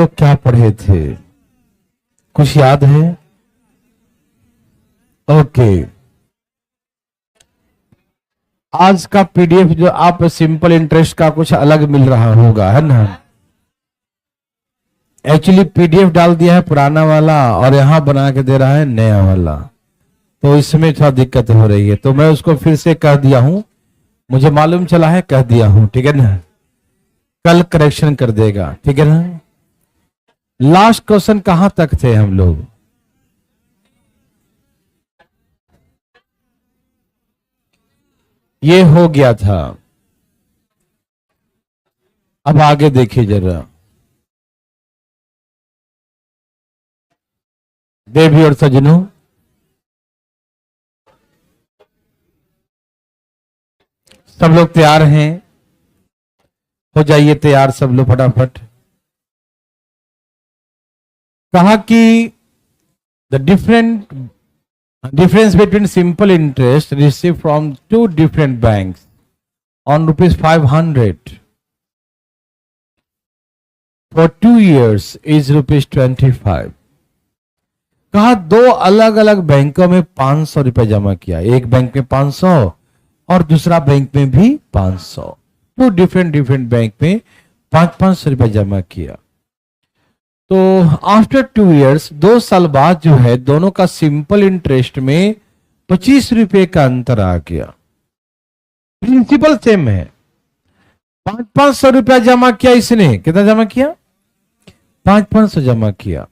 लोग क्या पढ़े थे, कुछ याद है? ओके, आज का पीडीएफ जो आप सिंपल इंटरेस्ट का कुछ अलग मिल रहा होगा, है ना? एक्चुअली पीडीएफ डाल दिया है पुराना वाला और यहां बना के दे रहा है नया वाला, तो इसमें थोड़ा दिक्कत हो रही है, तो मैं उसको फिर से कह दिया हूं, मुझे मालूम चला है, कह दिया हूं, ठीक है ना? कल करेक्शन कर देगा, ठीक है ना? लास्ट क्वेश्चन कहां तक थे हम लोग? ये हो गया था, अब आगे देखिए जरा। देवी और सजनों, सब लोग तैयार हैं? हो जाइए तैयार सब लोग फटाफट। कहा कि the difference between simple interest received from two different banks on rupees 500 for 2 years is rupees 25। कहा दो अलग अलग बैंकों में 500 रुपए जमा किया, एक बैंक में 500 और दूसरा बैंक में भी 500, टू डिफरेंट बैंक में 500 रुपए जमा किया। तो आफ्टर 2 इयर्स, 2 साल बाद जो है दोनों का सिंपल इंटरेस्ट में 25 रुपए का अंतर आ गया। प्रिंसिपल सेम है, 500 रुपया जमा किया इसने, कितना जमा किया? 500 जमा किया,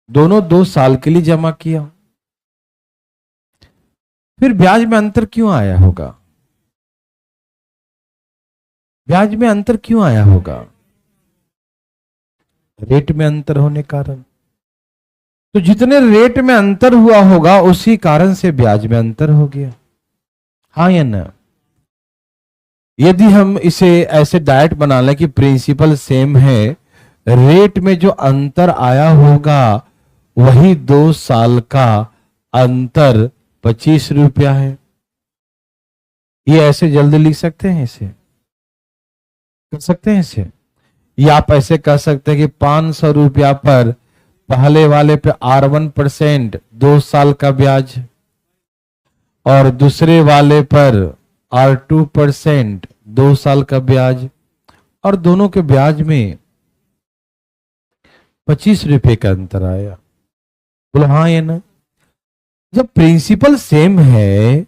दोनों 2 साल के लिए जमा किया। फिर ब्याज में अंतर क्यों आया होगा? ब्याज में अंतर क्यों आया होगा? रेट में अंतर होने कारण। तो जितने रेट में अंतर हुआ होगा उसी कारण से ब्याज में अंतर हो गया, हाँ या ना? यदि हम इसे ऐसे डायरेक्ट बना लें कि प्रिंसिपल सेम है, रेट में जो अंतर आया होगा वही 2 साल का अंतर 25 रुपया है। ये ऐसे जल्दी लिख सकते हैं, इसे कर सकते हैं इसे, या आप ऐसे कह सकते हैं कि 500 रुपया पर पहले वाले पे R1% 2 साल का ब्याज और दूसरे वाले पर R2% 2 साल का ब्याज, और दोनों के ब्याज में 25 रुपए का अंतर आया। बोलो हाँ या ना? जब प्रिंसिपल सेम है,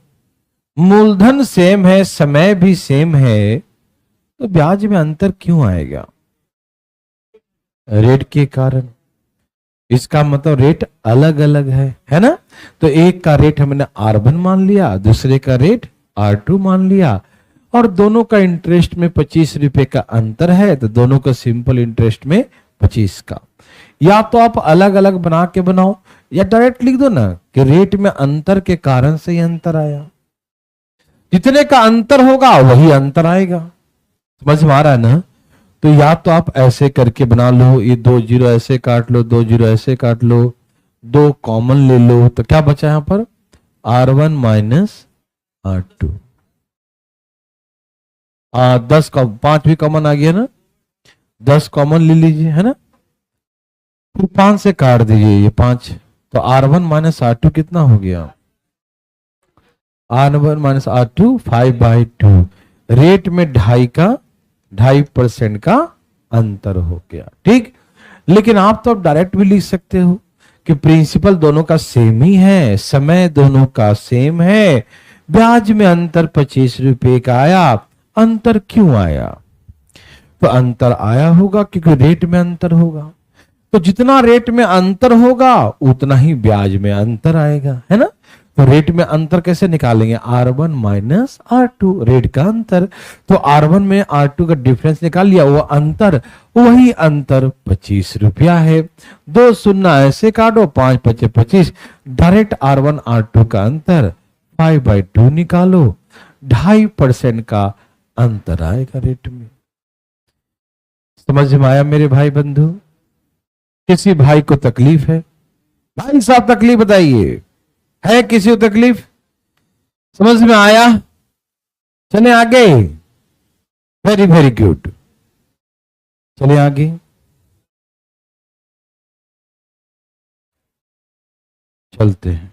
मूलधन सेम है, समय भी सेम है, तो ब्याज में अंतर क्यों आएगा? रेट के कारण। इसका मतलब रेट अलग अलग है ना? तो एक का रेट हमने R1 मान लिया, दूसरे का रेट R2 मान लिया, और दोनों का इंटरेस्ट में 25 रुपए का अंतर है, तो दोनों का सिंपल इंटरेस्ट में 25 का। या तो आप अलग अलग बना के बनाओ, या डायरेक्ट लिख दो ना कि रेट में अंतर के कारण से ही अंतर आया। जितने का अंतर होगा वही अंतर आएगा, समझ में आ रहा है ना? तो या तो आप ऐसे करके बना लो, ये 2 जीरो ऐसे काट लो, 2 जीरो ऐसे काट लो, 2 कॉमन ले लो, तो क्या बचा यहां पर? R1 minus R2। 10 का 5 भी कॉमन आ गया ना, 10 कॉमन ले लीजिए, है ना? फिर 5 से काट दीजिए ये 5, तो R1 माइनस R2 कितना हो गया? R1 minus R2 5/2। रेट में 2.5% का अंतर हो गया, ठीक। लेकिन आप तो डायरेक्ट भी लिख सकते हो कि प्रिंसिपल दोनों का सेम ही है, समय दोनों का सेम है, ब्याज में अंतर 25 रुपए का आया। अंतर क्यों आया? तो अंतर आया होगा क्योंकि रेट में अंतर होगा, तो जितना रेट में अंतर होगा उतना ही ब्याज में अंतर आएगा, है ना? तो रेट में अंतर कैसे निकालेंगे? R1 माइनस R2, रेट का अंतर। तो R1 में R2 का डिफरेंस निकाल लिया, वो अंतर, वही अंतर 25 रुपया है। 2 शून्य ऐसे काटो, 5 5 25, डायरेक्ट R1 R2 का अंतर 5/2 निकालो, 2.5% का अंतर आएगा रेट में। समझ में आया मेरे भाई बंधु? किसी भाई को तकलीफ है? भाई साहब तकलीफ बताइए, है किसी को तकलीफ? समझ में आया? चले आगे। वेरी वेरी गुड, चले आगे। चलते हैं।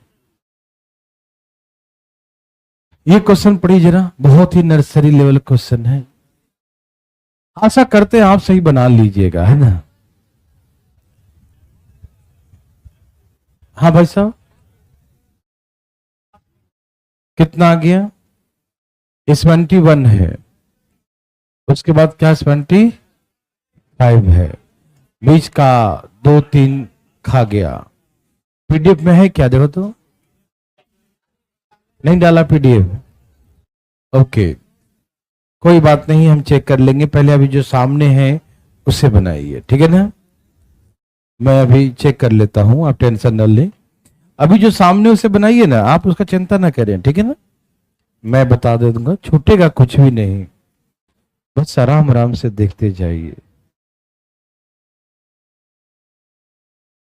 ये क्वेश्चन पढ़िए जरा, बहुत ही नर्सरी लेवल क्वेश्चन है। आशा करते हैं आप सही बना लीजिएगा, है ना। हाँ भाई साहब, कितना आ गया? 71 है, उसके बाद क्या 75 है, बीच का 2 3 खा गया। पीडीएफ में है क्या, देखो तो। नहीं डाला पीडीएफ? ओके, कोई बात नहीं, हम चेक कर लेंगे। पहले अभी जो सामने है उसे बनाइए, ठीक है ना। मैं अभी चेक कर लेता हूं, आप टेंशन न लें। अभी जो सामने उसे बनाइए ना, आप उसका चिंता ना करें, ठीक है ना। मैं बता दे दूंगा, छूटेगा कुछ भी नहीं, बस आराम आराम से देखते जाइए।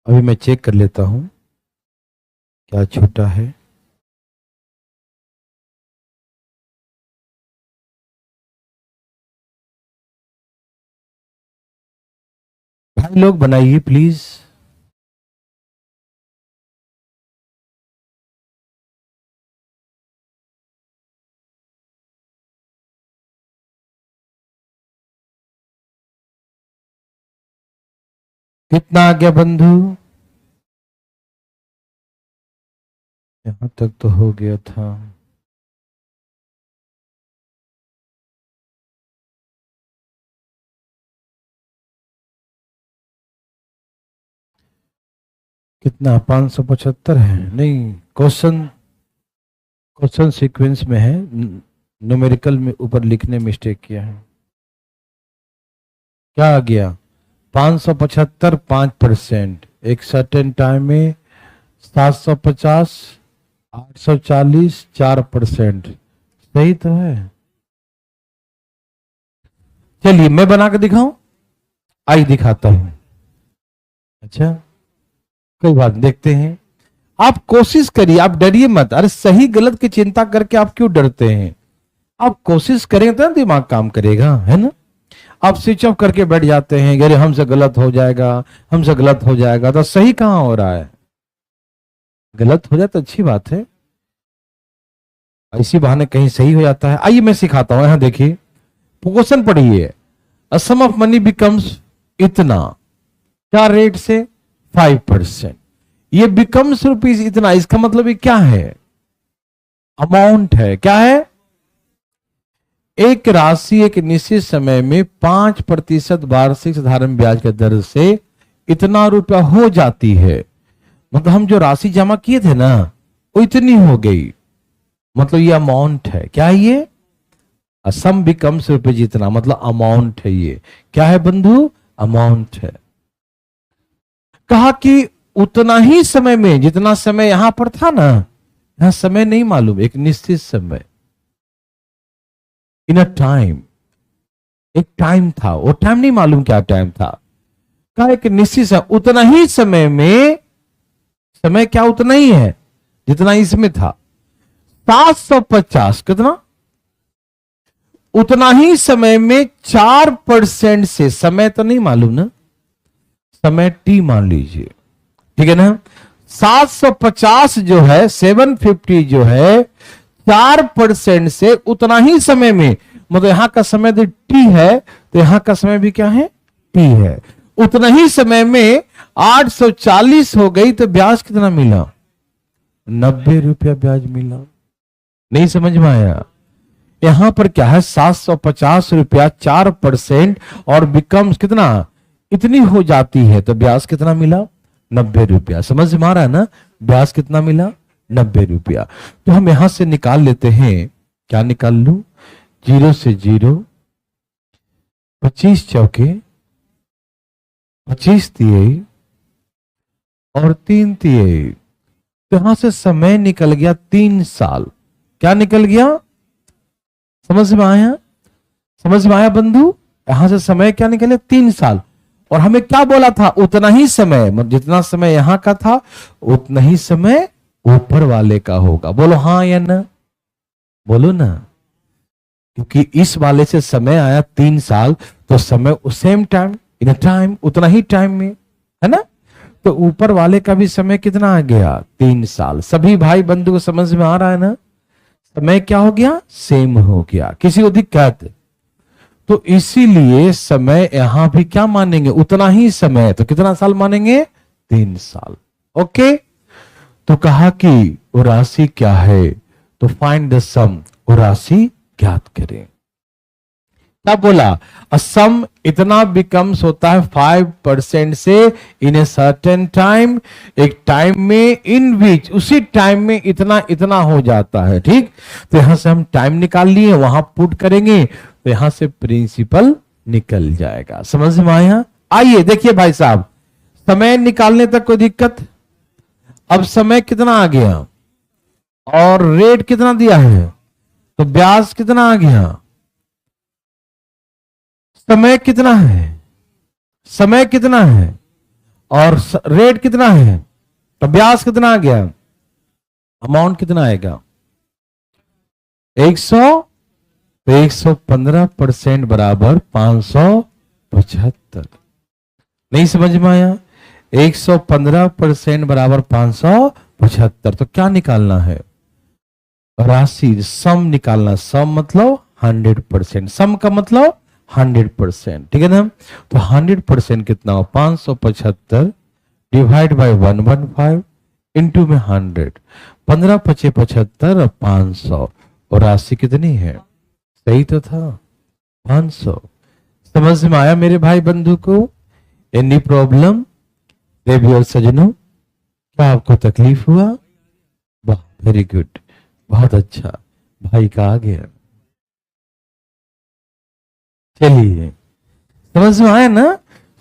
अभी मैं चेक कर लेता हूं क्या छूटा है। भाई लोग बनाइए प्लीज। कितना आ गया बंधु? यहां तक तो हो गया था। कितना? 575 है? नहीं, क्वेश्चन क्वेश्चन सीक्वेंस में है, न्यूमेरिकल में ऊपर लिखने मिस्टेक किया है। क्या आ गया? 575 5%, एक सर्टेन टाइम में 750 840 4%। सही तो है। चलिए मैं बना के दिखाऊं, आई दिखाता हूं। अच्छा, कोई बात नहीं, देखते हैं। आप कोशिश करिए, आप डरिए मत। अरे सही गलत की चिंता करके आप क्यों डरते हैं? आप कोशिश करेंगे तो ना दिमाग काम करेगा, है ना। आप स्विच ऑफ करके बैठ जाते हैं, अरे हमसे गलत हो जाएगा, हमसे गलत हो जाएगा। तो सही कहां हो रहा है? गलत हो जाए तो अच्छी बात है, इसी बहाने कहीं सही हो जाता है। आइए मैं सिखाता हूं, यहां देखिए, क्वेश्चन पढ़िए। अ सम ऑफ मनी बिकम्स इतना, क्या रेट से? 5%। ये बिकम्स रुपीज इतना, इसका मतलब ये क्या है? अमाउंट है। क्या है? एक राशि एक निश्चित समय में 5% वार्षिक साधारण ब्याज की दर से इतना रुपया हो जाती है। मतलब हम जो राशि जमा किए थे ना, वो इतनी हो गई, मतलब ये अमाउंट है। क्या है ये? सम बिकम्स रुपये जितना, मतलब अमाउंट है ये। क्या है बंधु? अमाउंट है। कहा कि उतना ही समय में, जितना समय यहां पर था ना, यहां समय नहीं मालूम, एक निश्चित समय, इन अ टाइम, एक टाइम था, वो टाइम नहीं मालूम क्या टाइम था। कहा एक निश्चित समय, उतना ही समय में, समय क्या उतना ही है जितना इसमें था, 750, कितना? उतना ही समय में 4% से, समय तो नहीं मालूम ना, समय टी मान लीजिए, ठीक है ना। 750 जो है, 750 जो है, 4% से उतना ही समय में, मतलब यहां का समय जो टी है, तो यहां का समय भी क्या है? टी है। उतना ही समय में 840 हो गई, तो ब्याज कितना मिला? 90 रुपया ब्याज मिला। नहीं समझ में आया? यहां पर क्या है? 750 रुपया, 4% और बिकम्स कितना? इतनी हो जाती है, तो ब्याज कितना मिला? 90 रुपया। समझ में आ रहा है ना? ब्याज कितना मिला? 90 रुपया। तो हम यहां से निकाल लेते हैं, क्या निकाल लू? 0 से 0, 25 चौके 25 तिये और 3 तिये, तो यहां से समय निकल गया 3 साल। क्या निकल गया? समझ में आया? समझ में आया बंधु? यहां से समय क्या निकले? 3 साल। और हमें क्या बोला था? उतना ही समय, मतलब जितना समय यहां का था, उतना ही समय ऊपर वाले का होगा। बोलो हाँ या ना? बोलो ना। क्योंकि इस वाले से समय आया 3 साल, तो समय सेम टाइम, इन टाइम, उतना ही टाइम में, है ना। तो ऊपर वाले का भी समय कितना आ गया, 3 साल। सभी भाई बंधु को समझ में आ रहा है ना, समय क्या हो गया, सेम हो गया, किसी को दिक्कत। तो इसीलिए समय यहां भी क्या मानेंगे, उतना ही समय, तो कितना साल मानेंगे, 3 साल। ओके, तो कहा कि वो राशि क्या है, तो फाइंड द सम, वो राशि ज्ञात करें। क्या बोला, सम इतना बिकम्स होता है 5% से इन ए सर्टेन टाइम, एक टाइम में, इन विच, उसी टाइम में इतना इतना हो जाता है। ठीक, तो यहां से हम टाइम निकाल लिए, वहां पुट करेंगे तो यहां से प्रिंसिपल निकल जाएगा। समझ में आया। आइए देखिए भाई साहब, समय निकालने तक कोई दिक्कत। अब समय कितना आ गया और रेट कितना दिया है, तो ब्याज कितना आ गया, समय कितना है, समय कितना है और रेट कितना है, तो ब्याज कितना आ गया, अमाउंट कितना आएगा 100, तो 115% बराबर 575। नहीं समझ में आया, 115% बराबर 575। तो क्या निकालना है, राशि सम निकालना। सम मतलब 100%, सम का मतलब 100%, ठीक है ना। तो 100% कितना हो, 575 डिवाइड बाय 115 इंटू में 100, 15 पचे 75 और 500, और राशि कितनी है, सही तो था 500। समझ में आया मेरे भाई बंधु को। एनी प्रॉब्लम देवियों सजनों, क्या आपको तकलीफ हुआ, वाह वेरी गुड, बहुत अच्छा, भाई का आ गया। चलिए समझ में आया ना,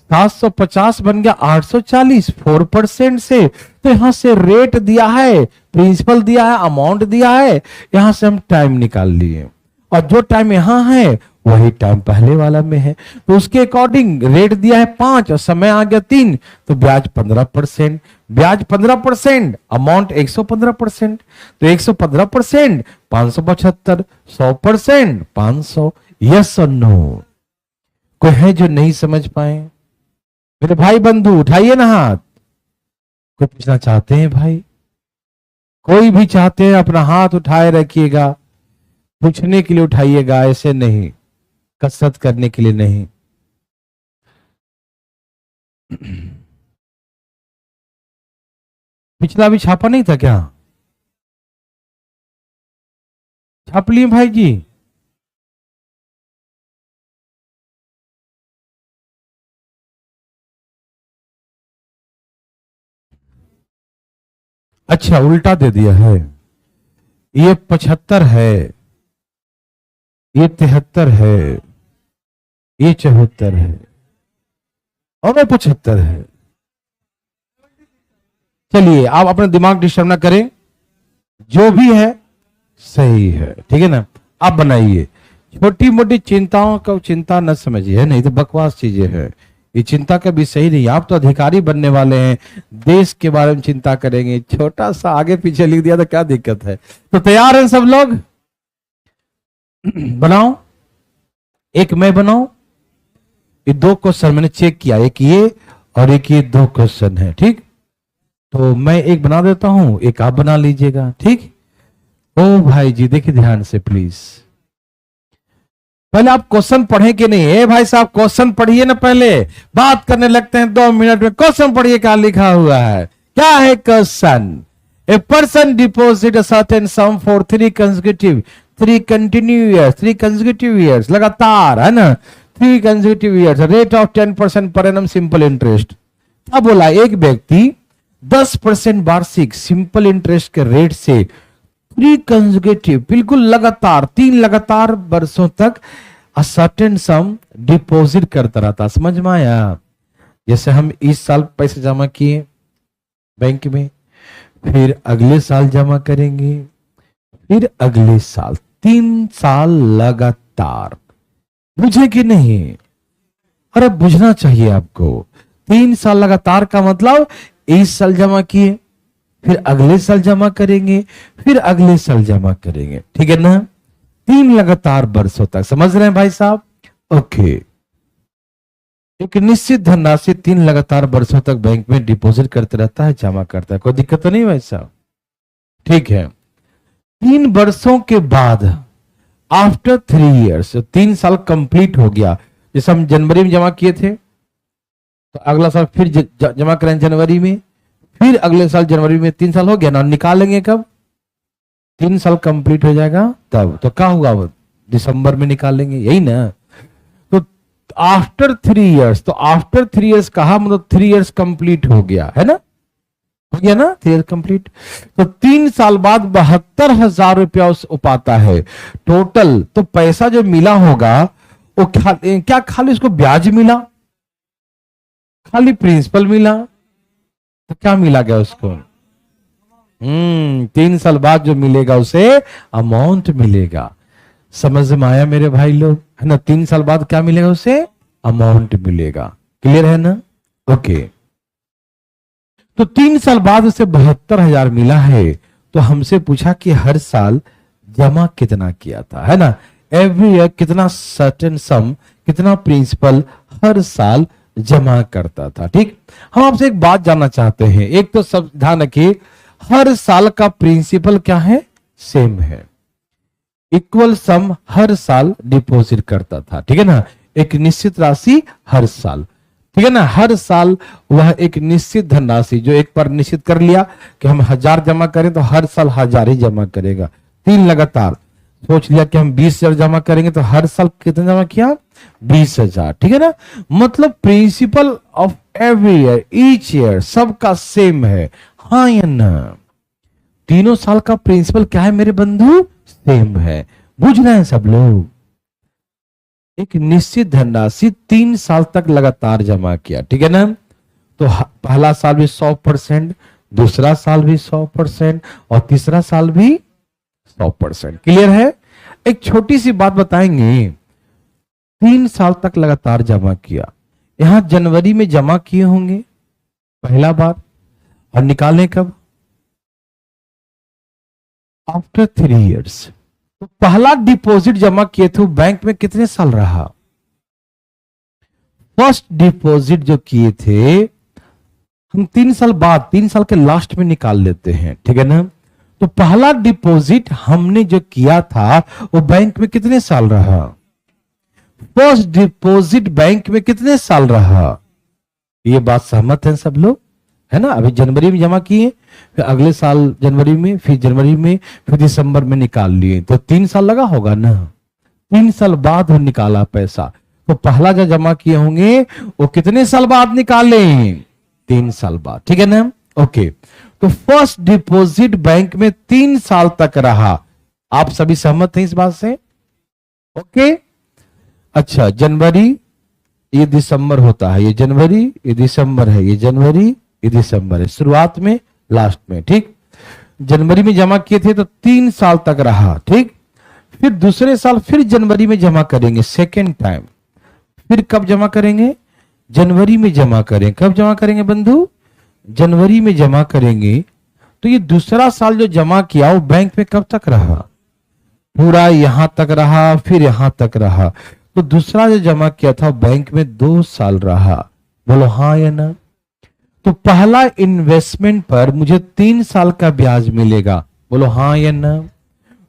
750 बन गया 840, 4% से। तो यहां से रेट दिया है, प्रिंसिपल दिया है, अमाउंट दिया है, यहां से हम टाइम निकाल लिए, और जो टाइम यहां है वही टाइम पहले वाला में है। तो उसके अकॉर्डिंग रेट दिया है 5 और समय आ गया 3, तो ब्याज 15%, ब्याज 15%, अमाउंट 115%, तो 115% 575, 100% 500। यस और नो, कोई है जो नहीं समझ पाए, मेरे भाई बंधु उठाइए ना हाथ। कोई पूछना चाहते हैं भाई, कोई भी चाहते हैं अपना हाथ उठाए रखिएगा, पूछने के लिए उठाइएगा, ऐसे नहीं, कसरत करने के लिए नहीं। पिछला भी छापा नहीं था क्या, छाप लिए भाई जी। अच्छा उल्टा दे दिया है, ये 75 है, ये 73 है, ये 74 है और ये 75 है। चलिए आप अपना दिमाग डिस्टर्ब ना करें, जो भी है सही है, ठीक है ना। आप बनाइए, छोटी मोटी चिंताओं को चिंता न समझिए, नहीं तो बकवास चीजें हैं, ये चिंता का भी सही नहीं। आप तो अधिकारी बनने वाले हैं, देश के बारे में चिंता करेंगे, छोटा सा आगे पीछे लिख दिया तो क्या दिक्कत है। तो तैयार हैं सब लोग, बनाओ, एक मैं बनाऊं, ये 2 क्वेश्चन मैंने चेक किया, एक ये और एक ये 2 क्वेश्चन है, ठीक। तो मैं एक बना देता हूं, एक आप बना लीजिएगा, ठीक। ओ भाई जी देखिए ध्यान से प्लीज, पहले आप क्वेश्चन पढ़े कि नहीं है भाई साहब, क्वेश्चन पढ़िए ना, पहले बात करने लगते हैं 2 मिनट में। क्वेश्चन पढ़िए, क्या लिखा हुआ है, क्या है question. A person deposit a certain some for 3 consecutive years, लगातार है ना, 3 consecutive years, rate of 10% per annum simple interest. अब बोला एक व्यक्ति 10% वार्षिक सिंपल इंटरेस्ट के रेट से 3 कंसेक्यूटिव, बिल्कुल लगातार 3 लगातार वर्षों तक अ सर्टेन सम डिपॉजिट करता रहता। समझ में आया, जैसे हम इस साल पैसे जमा किए बैंक में, फिर अगले साल जमा करेंगे, फिर अगले साल, 3 साल लगातार। बुझे कि नहीं, अरे बुझना चाहिए आपको। 3 साल लगातार का मतलब इस साल जमा किए, फिर अगले साल जमा करेंगे, फिर अगले साल जमा करेंगे, ठीक है ना। 3 लगातार वर्षों तक, समझ रहे हैं भाई साहब, ओके। एक निश्चित धनराशि 3 लगातार वर्षों तक बैंक में डिपॉजिट करते रहता है, जमा करता है, कोई दिक्कत तो नहीं भाई साहब? ठीक है। 3 वर्षों के बाद आफ्टर 3 इयर्स, 3 साल कंप्लीट हो गया, जैसे हम जनवरी में जमा किए थे तो अगला साल फिर जमा करें जनवरी में, फिर अगले साल जनवरी में 3 साल हो गया ना, निकालेंगे कब? 3 साल कंप्लीट हो जाएगा तब, तो क्या होगा? वो दिसंबर में निकालेंगे, यही ना। तो आफ्टर 3 इयर्स, तो आफ्टर 3 इयर्स कहा मतलब 3 इयर्स कंप्लीट हो गया है ना, हो गया ना 3 इयर्स कंप्लीट। तो 3 साल बाद 72,000 रुपया पाता है टोटल। तो पैसा जो मिला होगा वो क्या खाली उसको ब्याज मिला, खाली प्रिंसिपल मिला? तो क्या मिला गया उसको? 3 साल बाद जो मिलेगा उसे अमाउंट मिलेगा। समझ में आया मेरे भाई लोग, है ना? 3 साल बाद क्या मिलेगा उसे? अमाउंट मिलेगा। क्लियर है ना? ओके। तो 3 साल बाद उसे 72,000 मिला है, तो हमसे पूछा कि हर साल जमा कितना किया था, है ना? एवरी ईयर कितना सर्टेन सम, कितना प्रिंसिपल हर साल जमा करता था। ठीक, हम आपसे एक बात जानना चाहते हैं। एक तो सब ध्यान रखिए, हर साल का प्रिंसिपल क्या है? सेम है। इक्वल सम हर साल डिपॉजिट करता था, ठीक है ना? एक निश्चित राशि हर साल, ठीक है ना? हर साल वह एक निश्चित धनराशि जो एक बार निश्चित कर लिया कि हम 1000 जमा करें तो हर साल 1000 ही जमा करेगा। 3 लगातार सोच लिया कि हम 20,000 जमा करेंगे तो हर साल कितना जमा किया? 20,000, ठीक है ना? मतलब principle of every year, each year सबका सेम है, हाँ या ना? तीनों साल का प्रिंसिपल क्या है मेरे बंधु? सेम है। बुझ रहे हैं सब लोग? एक निश्चित धनराशि 3 साल तक लगातार जमा किया, ठीक है ना? तो पहला साल भी 100%, दूसरा साल भी 100% और तीसरा साल भी 100%। क्लियर है? एक छोटी सी बात बताएंगे। 3 साल तक लगातार जमा किया, यहां जनवरी में जमा किए होंगे पहला बार, और निकालें कब? After 3 years. तो पहला डिपॉजिट जमा किए थे बैंक में कितने साल रहा? फर्स्ट डिपॉजिट जो किए थे हम 3 साल बाद, 3 साल के लास्ट में निकाल लेते हैं, ठीक है ना? तो पहला डिपॉजिट हमने जो किया था वो बैंक में कितने साल रहा? फर्स्ट डिपॉजिट बैंक में कितने साल रहा? ये बात सहमत है सब लोग, है ना? अभी जनवरी में जमा किए, फिर अगले साल जनवरी में, फिर जनवरी में, फिर दिसंबर में निकाल लिए, तो 3 साल लगा होगा ना? 3 साल बाद वो निकाला पैसा। तो पहला जो जमा किए होंगे वो कितने साल बाद निकाले? 3 साल बाद, ठीक है ना? ओके। तो फर्स्ट डिपॉजिट बैंक में 3 साल तक रहा। आप सभी सहमत हैं इस बात से? ओके। अच्छा, जनवरी, ये दिसंबर होता है, ये जनवरी, ये दिसंबर है, ये जनवरी, ये दिसंबर है, शुरुआत में लास्ट में, ठीक? जनवरी में जमा किए थे तो 3 साल तक रहा, ठीक? फिर दूसरे साल फिर जनवरी में जमा करेंगे सेकेंड टाइम। फिर कब जमा करेंगे? जनवरी में जमा करें। कब जमा करेंगे बंधु? जनवरी में जमा करेंगे। तो ये दूसरा साल जो जमा किया वो बैंक में कब तक रहा? पूरा यहां तक रहा, फिर यहां तक रहा। तो दूसरा जो जमा किया था बैंक में 2 साल रहा। बोलो हाँ या ना? तो पहला इन्वेस्टमेंट पर मुझे 3 साल का ब्याज मिलेगा। बोलो हाँ या ना?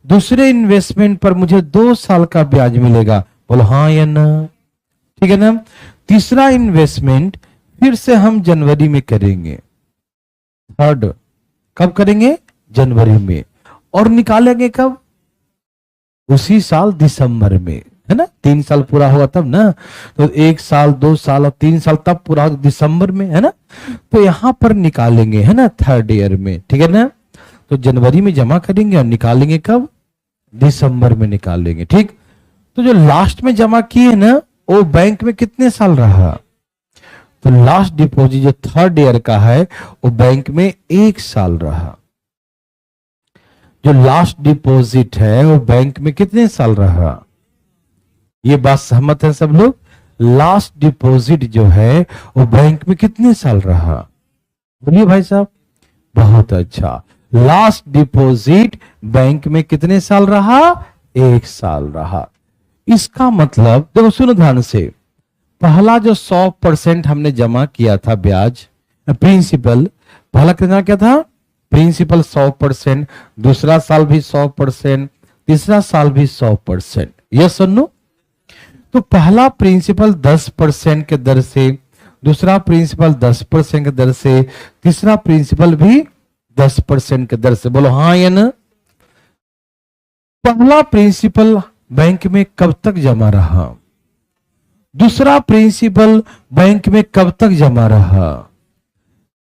दूसरे इन्वेस्टमेंट पर मुझे 2 साल का ब्याज मिलेगा। बोलो हाँ या ना? ठीक है ना? तीसरा इन्वेस्टमेंट फिर से हम जनवरी में करेंगे। थर्ड कब करेंगे? जनवरी में। और निकालेंगे कब? उसी साल दिसंबर में, है ना? 3 साल पूरा होगा तब ना। तो 1 साल, 2 साल और 3 साल तब पूरा होगा दिसंबर में, है ना? तो यहां पर निकालेंगे, है ना? थर्ड ईयर में, ठीक है ना? तो जनवरी में जमा करेंगे और निकालेंगे कब? दिसंबर में निकालेंगे, ठीक? तो जो लास्ट में जमा किए ना वो बैंक में कितने साल रहा? तो लास्ट डिपॉजिट जो थर्ड ईयर का है वो बैंक में 1 साल रहा। जो लास्ट डिपॉजिट है वो बैंक में कितने साल रहा? ये बात सहमत है सब लोग? लास्ट डिपॉजिट जो है वो बैंक में कितने साल रहा? बोलिए भाई साहब। बहुत अच्छा। लास्ट डिपॉजिट बैंक में कितने साल रहा? 1 साल रहा। इसका मतलब देखो, सुनो ध्यान से, पहला जो 100% हमने जमा किया था ब्याज प्रिंसिपल, पहला कितना क्या था? प्रिंसिपल 100%, दूसरा साल भी 100%, तीसरा साल भी 100%। यस और नो? तो पहला प्रिंसिपल 10% के दर से, दूसरा प्रिंसिपल 10% के दर से, तीसरा प्रिंसिपल भी 10% के दर से। बोलो हाँ या ना? पहला प्रिंसिपल बैंक में कब तक जमा रहा? दूसरा प्रिंसिपल बैंक में कब तक जमा रहा?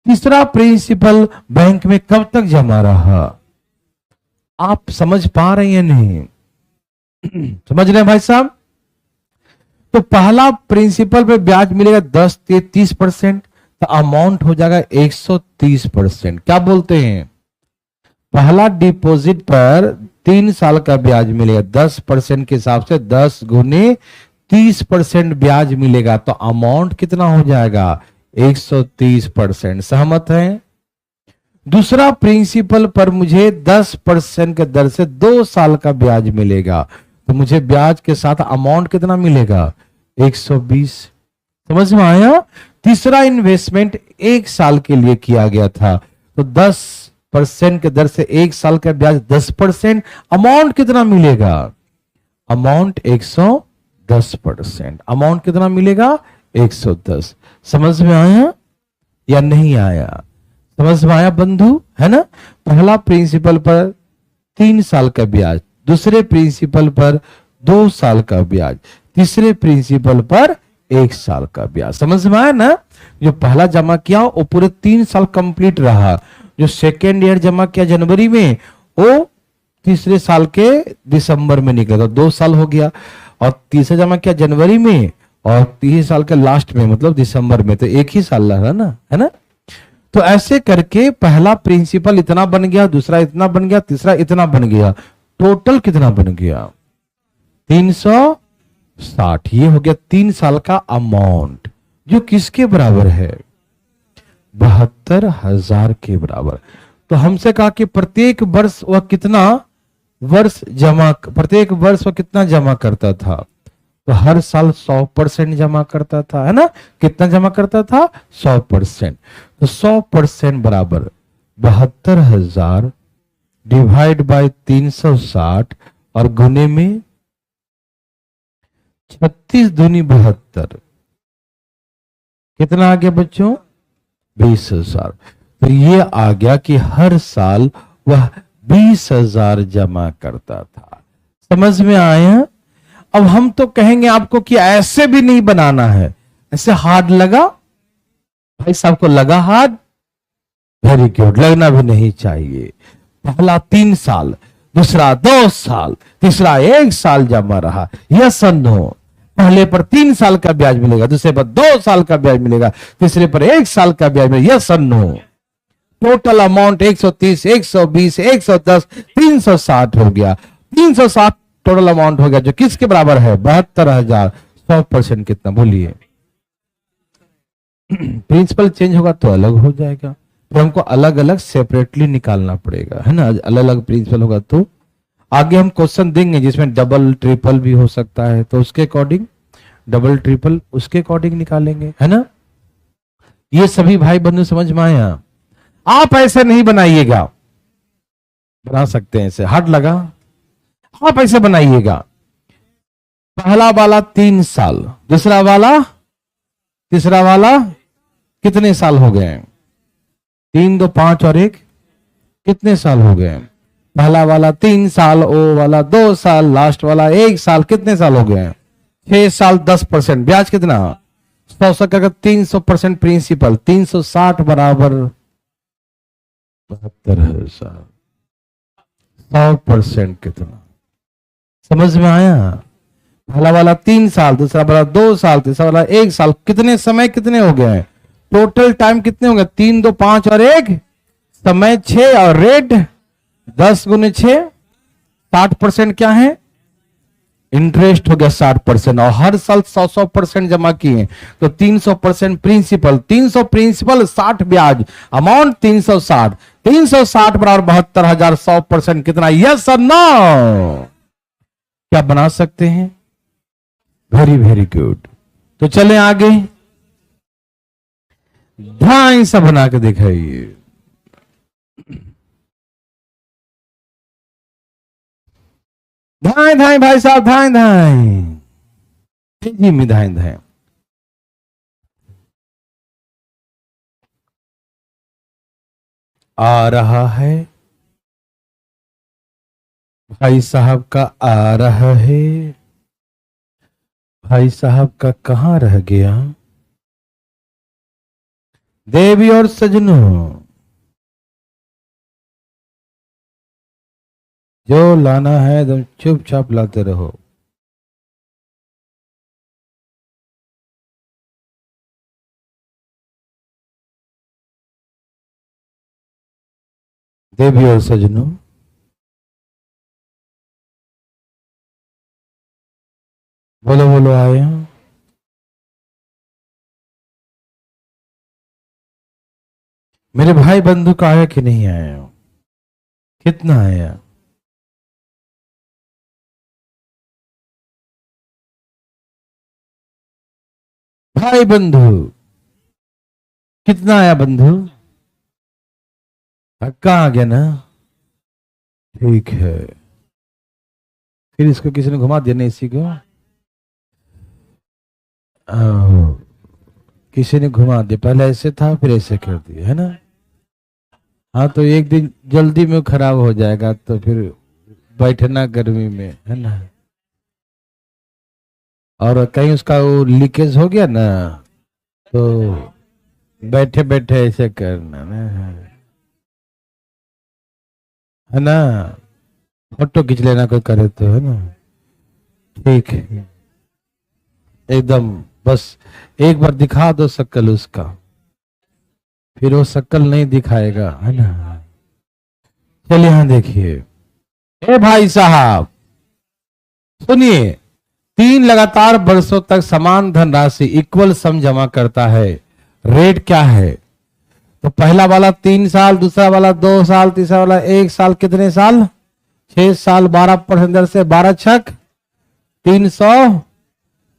तीसरा प्रिंसिपल बैंक में कब तक जमा रहा? आप समझ पा रहे हैं नहीं? समझ रहे हैं भाई साहब? तो पहला प्रिंसिपल पे ब्याज मिलेगा 10 से 30%, तो अमाउंट हो जाएगा 130%। क्या बोलते हैं? पहला डिपॉजिट पर 3 साल का ब्याज मिलेगा 10% के हिसाब से, 10 गुने 30% ब्याज मिलेगा, तो अमाउंट कितना हो जाएगा? 130%। सहमत है? दूसरा प्रिंसिपल पर मुझे 10% के दर से 2 साल का ब्याज मिलेगा, तो मुझे ब्याज के साथ अमाउंट कितना मिलेगा? 120। समझ में आया? तीसरा इन्वेस्टमेंट 1 साल के लिए किया गया था, तो 10% के दर से 1 साल का ब्याज 10%, अमाउंट कितना मिलेगा? अमाउंट 110%। अमाउंट कितना मिलेगा? 110। समझ में आया या नहीं आया? समझ में आया बंधु? है ना? पहला प्रिंसिपल पर 3 साल का ब्याज, दूसरे प्रिंसिपल पर 2 साल का ब्याज, तीसरे प्रिंसिपल पर 1 साल का ब्याज। समझ में आया ना? जो पहला जमा किया वो पूरे 3 साल कंप्लीट रहा, जो सेकेंड ईयर जमा किया जनवरी में वो तीसरे साल के दिसंबर में निकला, तो 2 साल हो गया। और तीसरा जमा किया जनवरी में और तीसरे साल के लास्ट में मतलब दिसंबर में, तो 1 ही साल रहा ना, है ना? तो ऐसे करके पहला प्रिंसिपल इतना बन गया, दूसरा इतना बन गया, तीसरा इतना बन गया, टोटल कितना बन गया? 360। ये हो गया 3 साल का अमाउंट, जो किसके बराबर है? 72,000 के बराबर। तो हमसे कहा कि प्रत्येक वर्ष वह कितना प्रत्येक वर्ष वह कितना जमा करता था? तो हर साल 100% जमा करता था, है ना? कितना जमा करता था? 100%। तो 100% बराबर 72,000 डिवाइड बाय 360 और गुने में 36 दूनी 72, कितना आ गया बच्चों? 20,000। तो ये आ गया कि हर साल वह 20,000 जमा करता था। समझ में आया? अब हम तो कहेंगे आपको कि ऐसे भी नहीं बनाना है, ऐसे हार्ड लगा? भाई साहब को लगा हार्ड? वेरी गुड, लगना भी नहीं चाहिए। पहला 3 साल, दूसरा 2 साल, तीसरा 1 साल जमा रहा। यस और नो? पहले पर 3 साल का ब्याज मिलेगा, दूसरे पर 2 साल का ब्याज मिलेगा, तीसरे पर 1 साल का ब्याज मिलेगा। यस और नो? टोटल अमाउंट 130, 120, 110, 360 हो गया। 360 टोटल अमाउंट हो गया, जो किसके बराबर है? 72,000। 100% कितना बोलिए? प्रिंसिपल चेंज होगा तो अलग हो जाएगा, तो हमको अलग अलग सेपरेटली निकालना पड़ेगा, है ना? अलग अलग प्रिंसिपल होगा तो आगे हम क्वेश्चन देंगे जिसमें डबल ट्रिपल भी हो सकता है, तो उसके अकॉर्डिंग डबल ट्रिपल उसके अकॉर्डिंग निकालेंगे, है ना? ये सभी भाई बंधु समझ में आया? आप ऐसे नहीं बनाइएगा, बना सकते हैं ऐसे, हार्ड लगा? आप ऐसे बनाइएगा, पहला वाला 3 साल, दूसरा वाला, तीसरा वाला, कितने साल हो गए? 3 2 5 और 1, कितने साल हो गए? पहला वाला 3 साल, ओ वाला 2 साल, लास्ट वाला 1 साल, कितने साल हो गए? 6 साल। 10% ब्याज कितना? 100 का 300% प्रिंसिपल, 360 बराबर 72,000। 100% कितना? समझ में आया? पहला वाला 3 साल, दूसरा वाला 2 साल, तीसरा वाला 1 साल, कितने समय कितने हो गए? टोटल टाइम कितने हो गए? 3 2 5 और 1, समय 6 और रेट 10 गुने 6, 60% क्या है? इंटरेस्ट हो गया 60%। और हर साल 100% जमा किए तो 300% प्रिंसिपल, 300 प्रिंसिपल 60 ब्याज, अमाउंट 360, 360 बराबर 72,000। 100% कितना? यस और नो? क्या बना सकते हैं? Very very good. तो चले आगे, ढाई सा बना के दिखाइए। धाए धाए भाई साहब, धाए धाए, तेजी में धाए धाए। आ रहा है भाई साहब का, आ रहा है भाई साहब का, कहां रह गया? देवी और सजनों, जो लाना है एकदम चुपचाप लाते रहो। देवी और सजनों, बोलो बोलो, आए हैं? मेरे भाई बंधु का आया कि नहीं आया? कितना आया? भाई बंधु कितना आया? बंधु पक्का आ गया ना? ठीक है, फिर इसको किसी ने घुमा दिया, नहीं इसी को किसी ने घुमा दिया। पहले ऐसे था, फिर ऐसे कर दिया, है ना? हाँ, तो एक दिन जल्दी में खराब हो जाएगा, तो फिर बैठना गर्मी में, है ना? और कहीं उसका वो लीकेज हो गया ना, तो बैठे बैठे ऐसे करना ना, है ना? फोटो खींच लेना कोई करे तो, है ना? ठीक है, एकदम बस एक बार दिखा दो शक्ल उसका, फिर वो शक्ल नहीं दिखाएगा, है ना? चलिए यहां देखिए, ए भाई साहब सुनिए, 3 लगातार वर्षों तक समान धनराशि इक्वल सम जमा करता है, रेट क्या है? तो पहला वाला 3 साल, दूसरा वाला 2 साल, तीसरा वाला 1 साल, कितने साल? 6 साल, 12% दर से 12 छक 300,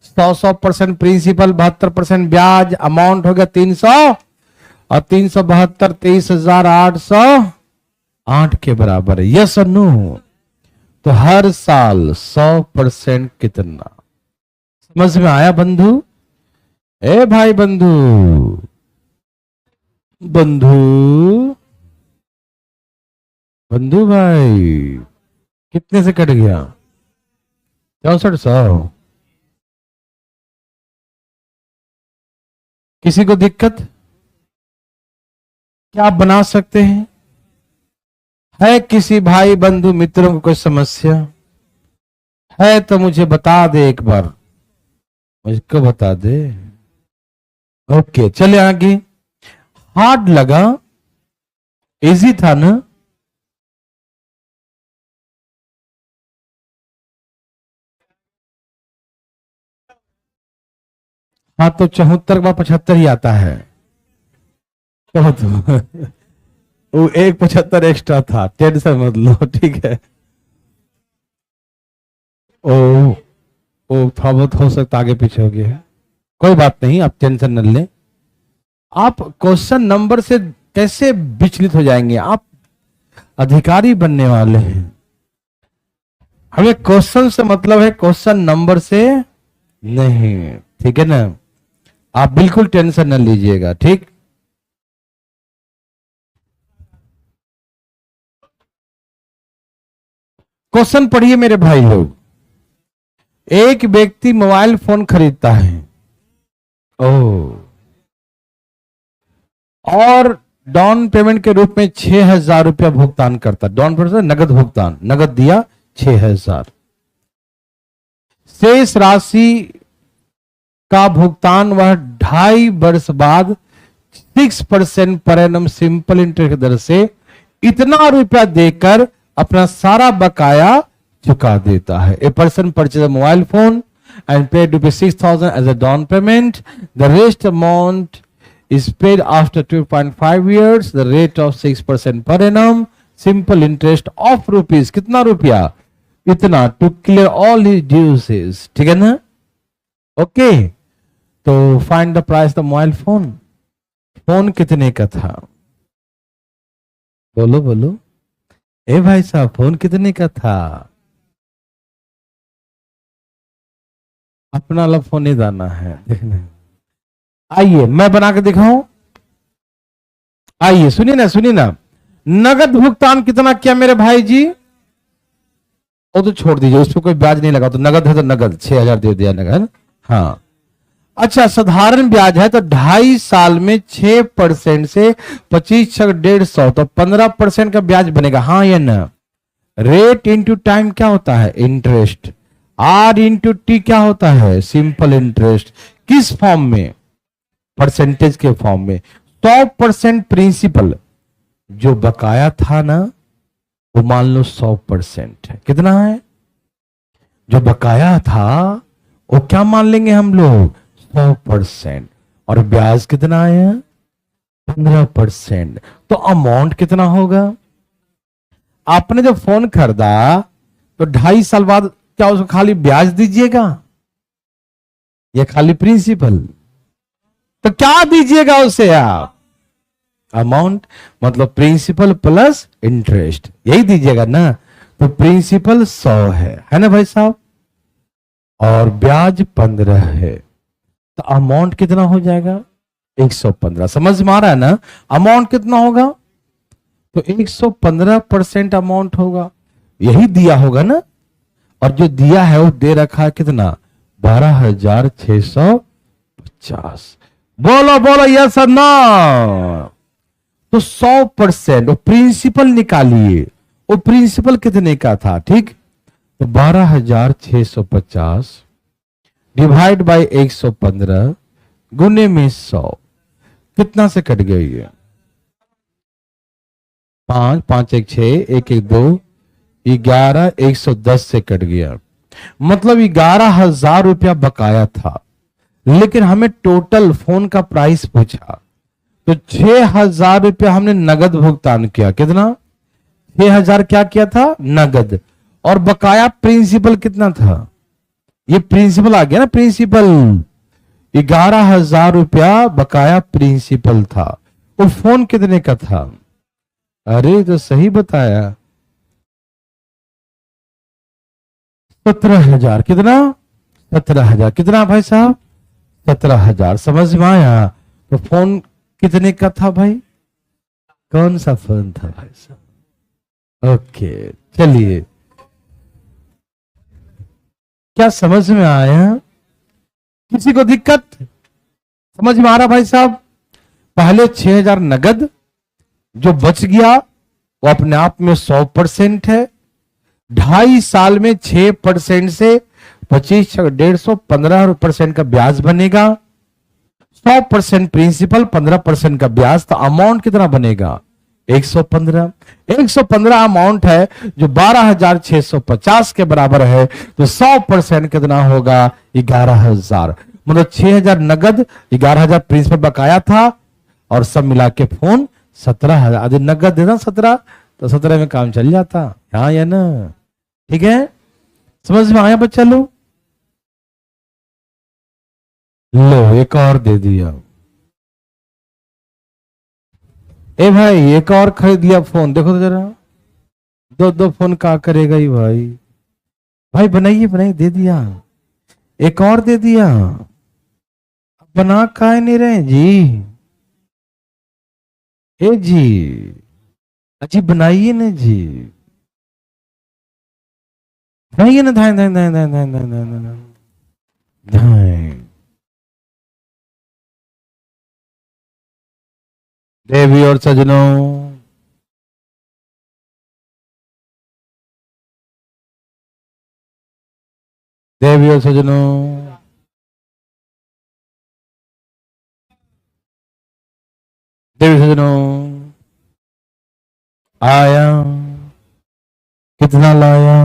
100% प्रिंसिपल, 72% ब्याज, अमाउंट हो गया 300 और 372 23,808 के बराबर है। यस और नो? तो हर साल 100% कितना? समझ में आया बंधु? ए भाई बंधु, बंधु बंधु भाई, कितने से कट गया? 6400। किसी को दिक्कत? क्या आप बना सकते हैं? है किसी भाई बंधु मित्रों को कोई समस्या है तो मुझे बता दे, एक बार मुझको बता दे। ओके, चले आगे। हार्ड लगा? इजी था ना? हाँ, तो 74 का 75 ही आता है। तो वो एक 75 एक्स्ट्रा था, टेंशन मत लो, ठीक है? ओ ओ थोड़ा बहुत हो सकता आगे पीछे हो गया है, कोई बात नहीं, आप टेंशन न लें। आप क्वेश्चन नंबर से कैसे विचलित हो जाएंगे? आप अधिकारी बनने वाले हैं, हमें क्वेश्चन से मतलब है, क्वेश्चन नंबर से नहीं, ठीक है ना? आप बिल्कुल टेंशन न लीजिएगा, ठीक? क्वेश्चन पढ़िए मेरे भाई लोग। एक व्यक्ति मोबाइल फोन खरीदता है, और डाउन पेमेंट के रूप में 6,000 रुपया भुगतान करता। डाउन पेमेंट नगद भुगतान, नगद दिया 6,000। शेष राशि का भुगतान वह 2.5 वर्ष बाद 6% पर एनम सिंपल इंटरेस्ट दर से इतना रुपया देकर अपना सारा बकाया चुका देता है। A person purchase a mobile phone and paid ₹6,000 as a down payment. The rest amount is paid after 2.5 years, the rate of 6% per annum, simple interest of rupees, कितना रुपया? इतना, to clear all his dues, ठीक है ना? Okay, तो find the price the mobile phone. Phone कितने का था? बोलो बोलो। ए भाई साहब, फोन कितने का था? अपना वाला फोन ही दाना है देखने। आइए मैं बना के दिखाऊं। आइए सुनिए ना, सुनिए ना। नगद भुगतान कितना किया मेरे भाई जी? वो तो छोड़ दीजिए, उस पर कोई ब्याज नहीं लगा, तो नगद है तो नगद 6,000 दे दिया नगद। हाँ। अच्छा, साधारण ब्याज है तो 2.5 साल में 6% से 25 150, तो 15% का ब्याज बनेगा, हाँ या ना? रेट इंटू टाइम क्या होता है? इंटरेस्ट। आर इंटू टी क्या होता है? Simple interest. किस फॉर्म में? परसेंटेज के फॉर्म में। 100% प्रिंसिपल जो बकाया था ना, वो मान लो 100% है। कितना है जो बकाया था? वो क्या मान लेंगे हम लोग? 100%। और ब्याज कितना आया? 15%। तो अमाउंट कितना होगा? आपने जब फोन खरीदा तो 2.5 साल बाद क्या उसको खाली ब्याज दीजिएगा या खाली प्रिंसिपल? तो क्या दीजिएगा उसे आप? अमाउंट, मतलब प्रिंसिपल प्लस इंटरेस्ट, यही दीजिएगा ना। तो प्रिंसिपल 100 है ना भाई साहब, और ब्याज 15 है, तो अमाउंट कितना हो जाएगा? 115। समझ में आ रहा है ना? अमाउंट कितना होगा? तो 115% अमाउंट होगा, यही दिया होगा ना। और जो दिया है वो दे रखा है कितना? 12,650। बोलो बोलो यस और नो। तो 100% वो प्रिंसिपल निकालिए। वो प्रिंसिपल कितने का था? ठीक, तो 12,650 डिवाइड बाई 115 गुने में 100, कितना से कट गई है? 5 5 1 6 1 1 2 11 110 से कट गया। मतलब 11,000 रुपया बकाया था, लेकिन हमें टोटल फोन का प्राइस पूछा, तो 6,000 रुपया हमने नगद भुगतान किया। कितना? 6,000 क्या किया था? नगद। और बकाया प्रिंसिपल कितना था? ये प्रिंसिपल आ गया ना, प्रिंसिपल। 11,000 रुपया बकाया प्रिंसिपल था। वो फोन कितने का था? अरे तो सही बताया, 17,000। कितना? 17,000। कितना भाई साहब? 17,000। समझ में आया? तो फोन कितने का था भाई? कौन सा फोन था भाई साहब? ओके, चलिए। क्या समझ में आया? किसी को दिक्कत? समझ में आ रहा भाई साहब? पहले 6,000 नगद, जो बच गया वो अपने आप में 100% है। 2.5 साल में 6% से 25 150 15% का ब्याज बनेगा। 100% प्रिंसिपल, 15% का ब्याज, तो अमाउंट कितना बनेगा? 115। 115 अमाउंट है जो 12,650 के बराबर है, तो 100% कितना होगा? 11,000। मतलब 6,000 नगद, 11,000 प्रिंसिपल बकाया था, और सब मिला के फोन 17,000। यदि नगद देना 17, तो 17 में काम चल जाता, हाँ या ना? ठीक है, समझ में आया बच्चा लोग? लो एक और दे दिया। ए भाई एक और खरीद लिया फोन, देखो तो जरा। दो दो फोन का करेगा ही भाई। भाई बनाइए बनाइए, दे दिया। एक और दे दिया। बना काहे नहीं रहे जी? ए जी, अजी बनाइए ना जी। बनाइए ना, धाए धाए धाए धाए धाए धाए धाए धाए धाए। देवी और सजनों, देवी और सजनों, देवी सजनों, आया, कितना लाया?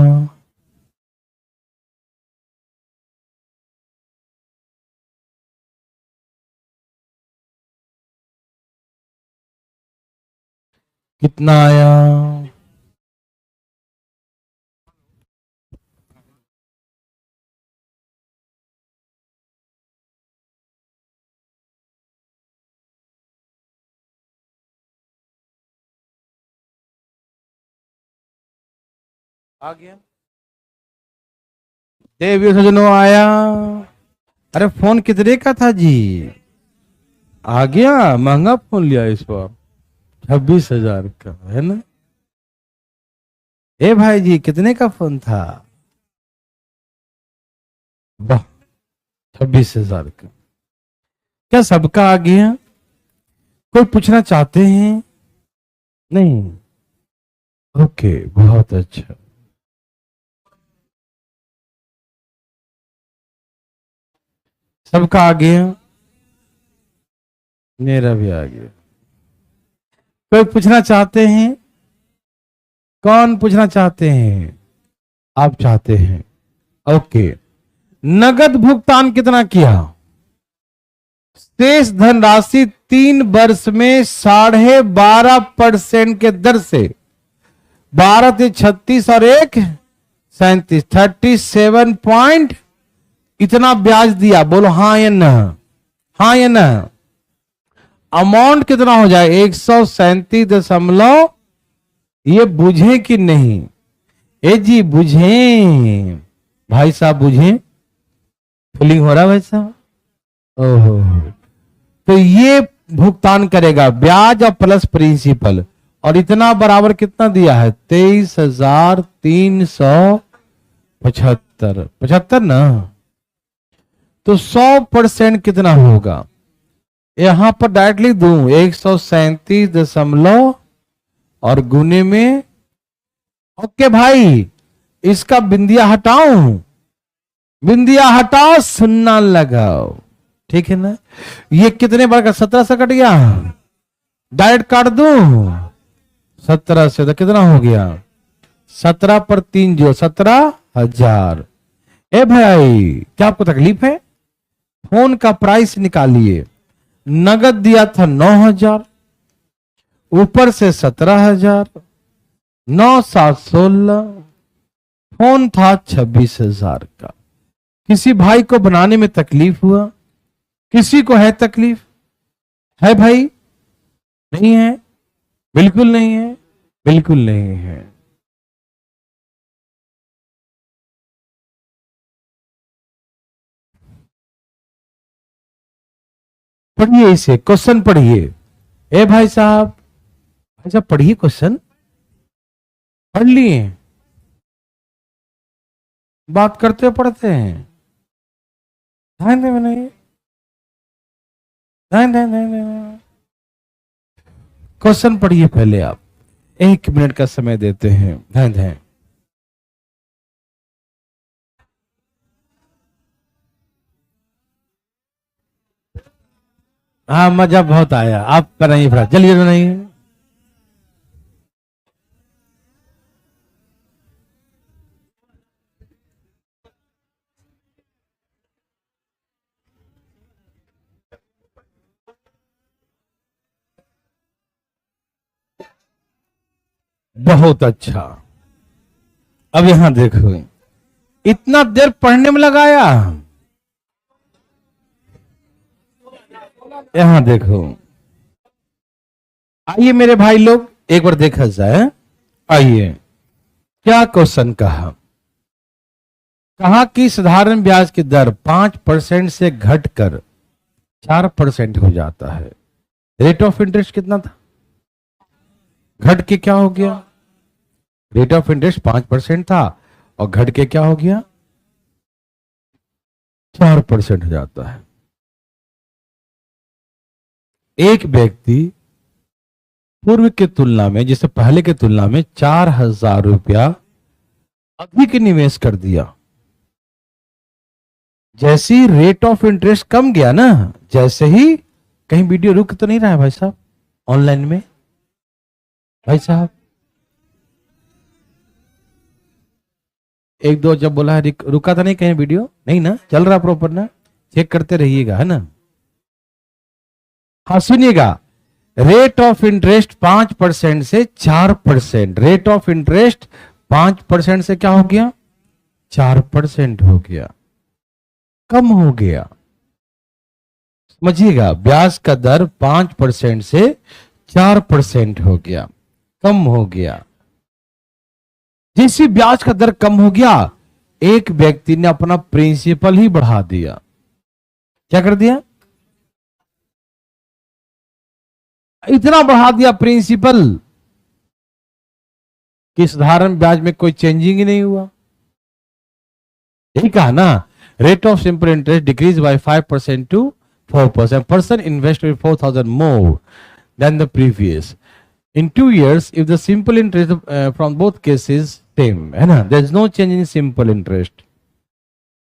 कितना आया? आ गया देवी सजनों आया। अरे फोन कितने का था जी? आ गया। महंगा फोन लिया इस बार, 26,000 का है ना। ए भाई जी कितने का फोन था? वाह, 26,000 का। क्या सबका आ गया? कोई पूछना चाहते हैं? नहीं। ओके, बहुत अच्छा। सबका आ गया, मेरा भी आ गया। कोई पूछना चाहते हैं? कौन पूछना चाहते हैं? आप चाहते हैं? ओके। नगद भुगतान कितना किया? शेष धनराशि 3 वर्ष में 12.5% के दर से 12 से 36 और 1 37 37 पॉइंट इतना ब्याज दिया। बोलो हाँ या ना? हाँ या ना? अमाउंट कितना हो जाए? 137 ये बुझे कि नहीं? ए जी बुझे भाई साहब, बुझे? फीलिंग हो रहा है भाई साहब? ओहो, तो ये भुगतान करेगा ब्याज और प्लस प्रिंसिपल। और इतना बराबर कितना दिया है? 23,375 75 ना। तो 100% कितना होगा? यहां पर डायरेक्टली दूं 137 और गुने में। ओके भाई, इसका बिंदिया हटाऊं? बिंदिया हटाओ, सुन्ना लगाओ। ठीक है ना? ये कितने बार का? 17 से कट गया। डायरेक्ट काट दूं 17 से, तो कितना हो गया? 17 पर 3 जो 17,000। ए भाई, क्या आपको तकलीफ है? फोन का प्राइस निकालिए। नगद दिया था 9,000, ऊपर से 17,000, 9,716। फोन था 26,000 का। किसी भाई को बनाने में तकलीफ हुआ? किसी को है तकलीफ? है भाई? नहीं है? बिल्कुल नहीं है, बिल्कुल नहीं है। पढ़िए इसे, क्वेश्चन पढ़िए। ए भाई साहब, अच्छा पढ़िए क्वेश्चन। पढ़ लिए? बात करते हो पढ़ते हैं? ध्यान दे बनाइए, ध्यान दे। क्वेश्चन पढ़िए पहले आप। 1 मिनट का समय देते हैं, ध्यान दें। हाँ, मजा बहुत आया। आप बनाइए, फिर जल्दी बनाइए। बहुत अच्छा। अब यहां देखो, इतना देर पढ़ने में लगाया। यहां देखो, आइए मेरे भाई लोग, एक बार देखा जाए। आइए, क्या क्वेश्चन कहा? कहा कि साधारण ब्याज की दर 5% से घटकर 4% हो जाता है। रेट ऑफ इंटरेस्ट कितना था? घट के क्या हो गया? रेट ऑफ इंटरेस्ट 5% था और घट के क्या हो गया? 4% हो जाता है। एक व्यक्ति पूर्व की तुलना में, जिससे पहले की तुलना में 4,000 रुपया अधिक निवेश कर दिया। जैसे ही रेट ऑफ इंटरेस्ट कम गया ना, जैसे ही, कहीं वीडियो रुक तो नहीं रहा है भाई साहब ऑनलाइन में? भाई साहब, एक दो जब बोला है रुका था नहीं कहीं वीडियो? नहीं ना, चल रहा प्रॉपर ना? चेक करते रहिएगा, है ना? हाँ सुनिएगा, रेट ऑफ इंटरेस्ट 5% से 4%। रेट ऑफ इंटरेस्ट 5% से क्या हो गया? 4% हो गया, कम हो गया। समझिएगा, ब्याज का दर 5% से 4% हो गया, कम हो गया। जैसे ब्याज का दर कम हो गया, एक व्यक्ति ने अपना प्रिंसिपल ही बढ़ा दिया। क्या कर दिया? इतना बढ़ा दिया प्रिंसिपल कि साधारण ब्याज में कोई चेंजिंग ही नहीं हुआ। यही कहा ना, rate of simple interest decrease by 5% to 4%. Person invest with 4,000 more than the previous. In 2 years, if the simple interest from both cases same, है ना, there is no change in simple interest.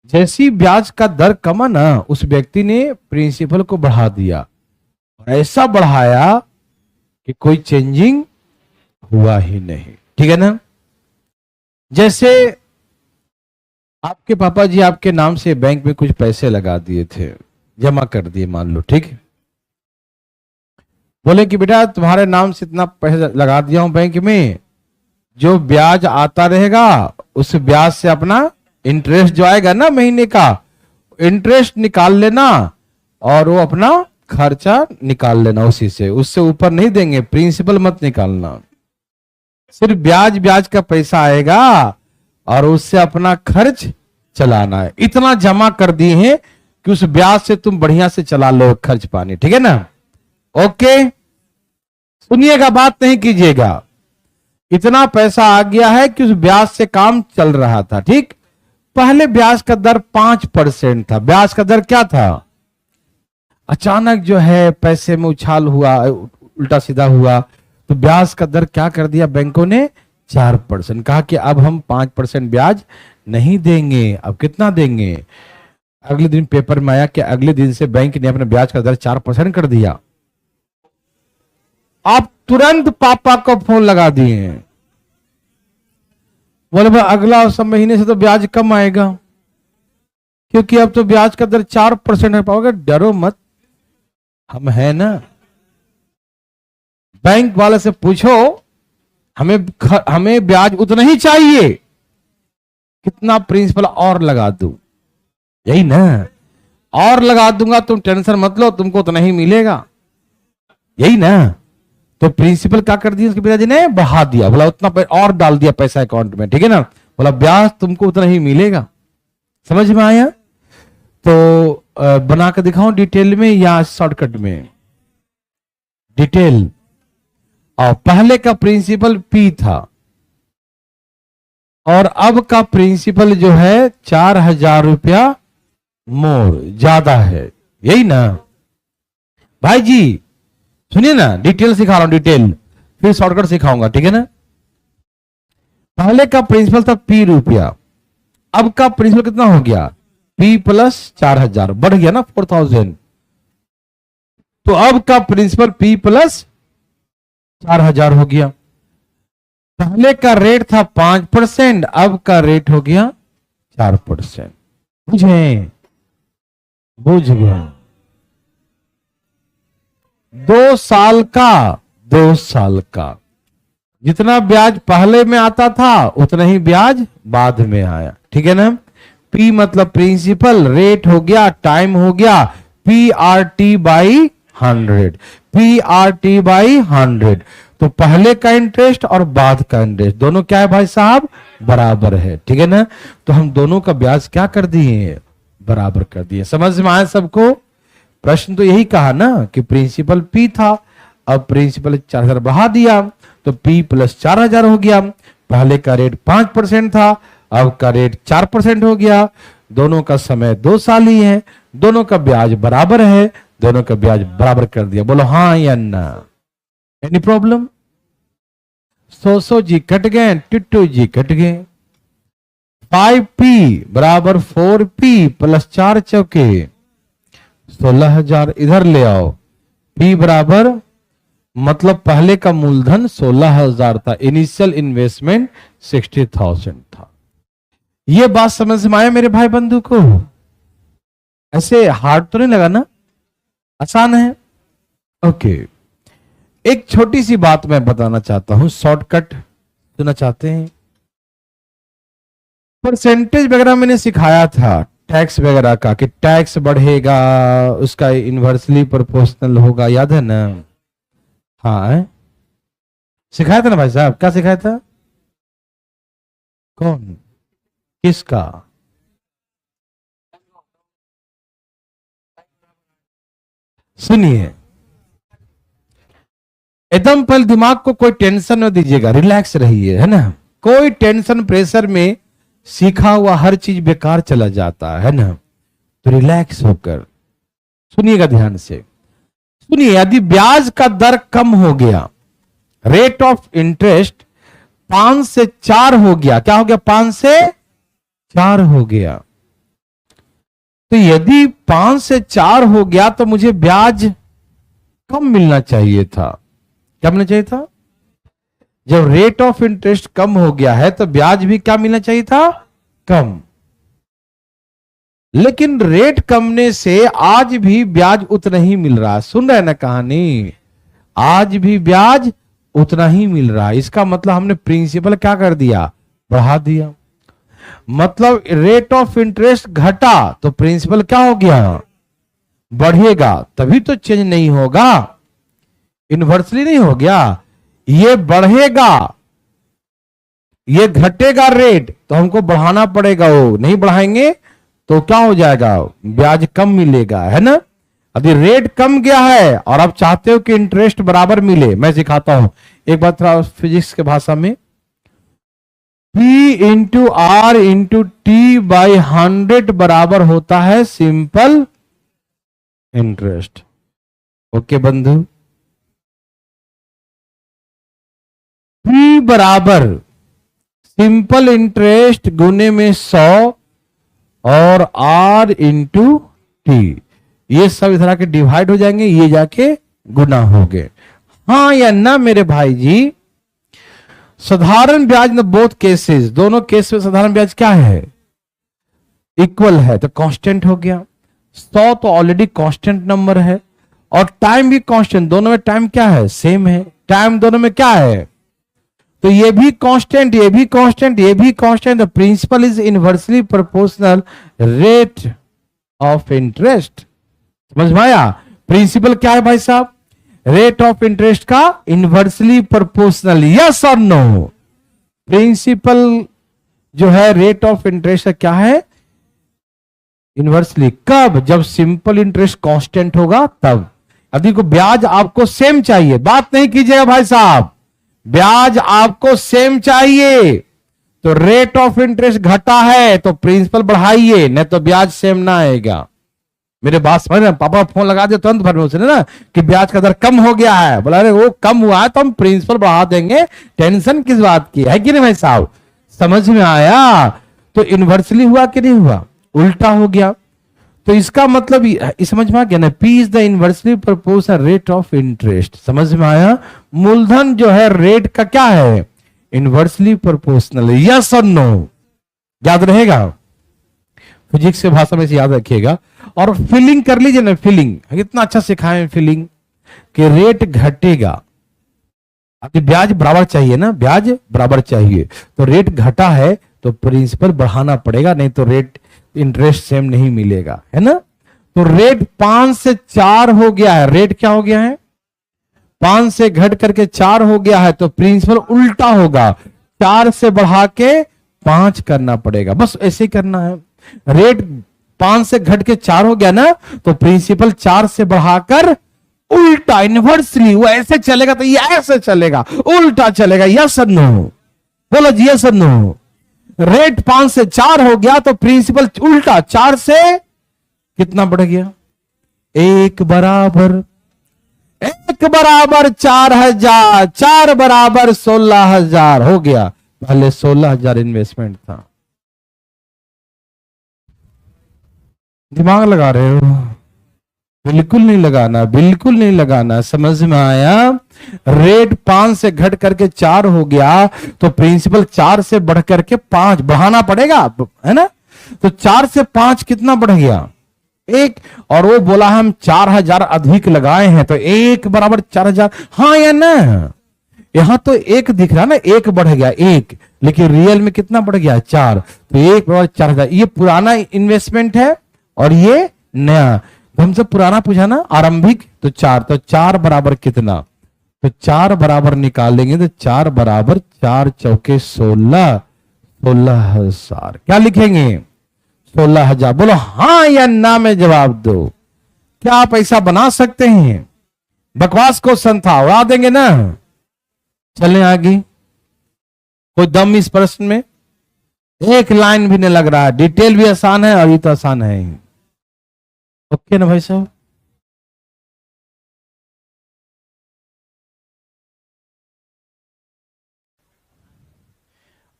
जैसी ब्याज का दर कमा ना, उस व्यक्ति ने प्रिंसिपल को बढ़ा दिया, और ऐसा बढ़ाया कि कोई चेंजिंग हुआ ही नहीं। ठीक है ना? जैसे आपके पापा जी आपके नाम से बैंक में कुछ पैसे लगा दिए थे, जमा कर दिए मान लो, ठीक है, बोले कि बेटा तुम्हारे नाम से इतना पैसा लगा दिया हूं बैंक में, जो ब्याज आता रहेगा उस ब्याज से अपना इंटरेस्ट जो आएगा ना महीने का, इंटरेस्ट निकाल लेना और वो अपना खर्चा निकाल लेना उसी से, उससे ऊपर नहीं देंगे, प्रिंसिपल मत निकालना, सिर्फ ब्याज ब्याज का पैसा आएगा और उससे अपना खर्च चलाना है। इतना जमा कर दिए हैं कि उस ब्याज से तुम बढ़िया से चला लो खर्च पानी। ठीक है ना? ओके, सुनिएगा, बात नहीं कीजिएगा। इतना पैसा आ गया है कि उस ब्याज से काम चल रहा था। ठीक, पहले ब्याज का दर 5% था। ब्याज का दर क्या था? अचानक जो है पैसे में उछाल हुआ, उल्टा सीधा हुआ, तो ब्याज का दर क्या कर दिया बैंकों ने? 4%। कहा कि अब हम 5% ब्याज नहीं देंगे। अब कितना देंगे? अगले दिन पेपर में आया कि अगले दिन से बैंक ने अपने ब्याज का दर 4% कर दिया। आप तुरंत पापा को फोन लगा दिए, बोले भाई अगला सब महीने से तो ब्याज कम आएगा, क्योंकि अब तो ब्याज का दर 4% है। पाओगे, डरो मत, हम है ना। बैंक वाले से पूछो, हमें ब्याज उतना ही चाहिए, कितना प्रिंसिपल और लगा दूं? यही ना, और लगा दूंगा, तुम टेंशन मत लो, तुमको उतना ही मिलेगा। यही ना? तो प्रिंसिपल क्या कर दिया उसके पिताजी ने? बढ़ा दिया, बोला उतना और डाल दिया पैसा अकाउंट में। ठीक है ना? बोला ब्याज तुमको उतना ही मिलेगा। समझ में आया? तो बना के दिखाऊं डिटेल में या शॉर्टकट में? डिटेल। और पहले का प्रिंसिपल P था और अब का प्रिंसिपल जो है 4,000 रुपया मोर ज्यादा है। यही ना भाई जी? सुनिए ना, डिटेल सिखा रहा हूं, डिटेल, फिर शॉर्टकट सिखाऊंगा। ठीक है ना? पहले का प्रिंसिपल था P रुपया, अब का प्रिंसिपल कितना हो गया? P प्लस 4,000, बढ़ गया ना 4,000। तो अब का प्रिंसिपल P प्लस 4,000 हो गया। पहले का रेट था 5%, अब का रेट हो गया 4%। बुझे? बुझ गए? 2 साल का जितना ब्याज पहले में आता था उतना ही ब्याज बाद में आया। ठीक है ना? P मतलब प्रिंसिपल, रेट हो गया, टाइम हो गया, PRT बाई 100, PRT बाई 100। तो पहले का इंटरेस्ट और बाद का इंटरेस्ट दोनों क्या है भाई साहब? बराबर है। ठीक है ना? तो हम दोनों का ब्याज क्या कर दिए? बराबर कर दिए। समझ में आया सबको? प्रश्न तो यही कहा ना कि प्रिंसिपल P था, अब प्रिंसिपल 4,000 बढ़ा दिया तो P प्लस 4,000 हो गया। पहले का रेट 5% था, अब का रेट 4% हो गया। दोनों का समय 2 साल ही है, दोनों का ब्याज बराबर है, दोनों का ब्याज बराबर कर दिया। बोलो हाँ या ना? Any problem? 100 जी कट गए, टिट्टू जी कट गए। 5P बराबर 4P प्लस 4 चौके 16,000। इधर ले आओ, P बराबर मतलब पहले का मूलधन 16,000 था, इनिशियल इन्वेस्टमेंट 60,000 था। ये बात समझ में आया मेरे भाई बंधु को? ऐसे हार्ड तो नहीं लगा ना? आसान है। ओके, एक छोटी सी बात मैं बताना चाहता हूं, शॉर्टकट सुनना चाहते हैं? परसेंटेज वगैरह मैंने सिखाया था टैक्स वगैरह का, कि टैक्स बढ़ेगा उसका इनवर्सली प्रोपोर्शनल होगा, याद है ना? हाँ, सिखाया था ना भाई साहब? क्या सिखाया था? कौन? किसका? सुनिए, एकदम पहले दिमाग को कोई टेंशन न दीजिएगा, रिलैक्स रहिए, है ना। कोई टेंशन प्रेशर में सीखा हुआ हर चीज बेकार चला जाता है ना। तो रिलैक्स होकर सुनिएगा, ध्यान से सुनिए। यदि ब्याज का दर कम हो गया, रेट ऑफ इंटरेस्ट 5 से 4 हो गया, क्या हो गया? 5 से 4 हो गया। तो यदि 5 से 4 हो गया तो मुझे ब्याज कम मिलना चाहिए था। क्या मिलना चाहिए था? जब रेट ऑफ इंटरेस्ट कम हो गया है तो ब्याज भी क्या मिलना चाहिए था? कम। लेकिन रेट कमने से आज भी ब्याज उतना ही मिल रहा है। सुन रहे हैं ना कहानी? आज भी ब्याज उतना ही मिल रहा है। इसका मतलब हमने प्रिंसिपल क्या कर दिया? बढ़ा दिया। मतलब रेट ऑफ इंटरेस्ट घटा तो प्रिंसिपल क्या हो गया? बढ़ेगा। तभी तो चेंज नहीं होगा, इन्वर्सली नहीं हो गया। ये बढ़ेगा, ये घटेगा रेट तो हमको बढ़ाना पड़ेगा। वो नहीं बढ़ाएंगे तो क्या हो जाएगा? ब्याज कम मिलेगा, है ना। यदि रेट कम गया है और आप चाहते हो कि इंटरेस्ट बराबर मिले, मैं सिखाता हूं एक बात थोड़ा फिजिक्स के भाषा में। P into R into T by 100 बराबर होता है सिंपल इंटरेस्ट। ओके बंधु, P बराबर सिंपल इंटरेस्ट गुने में 100 और R इंटू टी, ये सब इधर आके डिवाइड हो जाएंगे, ये जाके गुना हो गए। हाँ या ना मेरे भाई जी? साधारण ब्याज न बोथ केसेस, दोनों केस में साधारण ब्याज क्या है? इक्वल है, तो कांस्टेंट हो गया। 100 तो ऑलरेडी कांस्टेंट नंबर है और टाइम भी कांस्टेंट, दोनों में टाइम क्या है? सेम है। टाइम दोनों में क्या है? तो ये भी कांस्टेंट, ये भी कांस्टेंट, ये भी constant. The principal is inversely proportional rate of interest. समझ में आया? प्रिंसिपल क्या है भाई साहब? रेट ऑफ इंटरेस्ट का इनवर्सली प्रोपोर्शनल। यस और नो? प्रिंसिपल जो है रेट ऑफ इंटरेस्ट का क्या है? इनवर्सली। कब? जब सिंपल इंटरेस्ट कांस्टेंट होगा तब। यदि को ब्याज आपको सेम चाहिए, बात नहीं कीजिएगा भाई साहब, ब्याज आपको सेम चाहिए तो रेट ऑफ इंटरेस्ट घटा है तो प्रिंसिपल बढ़ाइए, नहीं तो ब्याज सेम ना आएगा। मेरे बात समझ रहे? पापा फोन लगा दे तुरंत भर में उसने ना कि ब्याज का दर कम हो गया है, बोला अरे वो कम हुआ है तो हम प्रिंसिपल बढ़ा देंगे, टेंशन किस बात की है कि नहीं भाई साहब? समझ में आया? तो इनवर्सली हुआ कि नहीं हुआ? उल्टा हो गया। तो इसका मतलब समझ में आ गया ना? P is the inversely proportional rate of interest. समझ में आया? मूलधन जो है रेट का क्या है? Inversely proportional. यस और नो? याद रहेगा? फिजिक्स की भाषा में से याद रखिएगा। और फीलिंग कर लीजिए ना, फीलिंग कितना अच्छा सिखाएं फीलिंग कि रेट घटेगा। अभी ब्याज बराबर चाहिए ना, ब्याज बराबर चाहिए तो रेट घटा है तो प्रिंसिपल बढ़ाना पड़ेगा, नहीं तो रेट इंटरेस्ट सेम नहीं मिलेगा, है ना। तो रेट 5 से 4 हो गया है, रेट क्या हो गया है? 5 से घट करके 4 हो गया है तो प्रिंसिपल उल्टा होगा, 4 से बढ़ा के 5 करना पड़ेगा। बस ऐसे ही करना है। रेट 5 से घट के 4 हो गया ना तो प्रिंसिपल 4 से बढ़ाकर उल्टा, इनवर्सली। वो ऐसे चलेगा तो ये ऐसे चलेगा, उल्टा चलेगा। यस और नो? बोलो जी यस और नो? रेट 5 से 4 हो गया तो प्रिंसिपल उल्टा 4 से कितना बढ़ गया? 1 बराबर 4,000, 4 बराबर 16,000 हो गया। पहले 16,000 इन्वेस्टमेंट था। दिमाग लगा रहे हो? बिल्कुल नहीं लगाना, बिल्कुल नहीं लगाना। समझ में आया? रेट 5 से घट करके 4 हो गया तो प्रिंसिपल 4 से बढ़ करके 5 बढ़ाना पड़ेगा, है ना। तो 4 से 5 कितना बढ़ गया? 1। और वो बोला हम 4,000 अधिक लगाए हैं तो 1 बराबर 4,000। हाँ या ना? यहां तो 1 दिख रहा ना, 1 बढ़ गया 1, लेकिन रियल में कितना बढ़ गया? 4। तो 1 बराबर 4,000। ये पुराना इन्वेस्टमेंट है और ये नया। तो हमसे पुराना पूछा ना, आरंभिक, तो 4। तो 4 बराबर कितना? तो 4 बराबर निकालेंगे तो 4 बराबर 4 चौके 16, 16,000। क्या लिखेंगे? 16,000। बोलो हाँ या ना में जवाब दो। क्या आप ऐसा बना सकते हैं? बकवास क्वेश्चन था, उड़ा देंगे ना। चलें आगे। कोई दम इस प्रश्न में? एक लाइन भी नहीं लग रहा है, डिटेल भी आसान है और ये तो आसान है ही। ओके ना भाई साहब?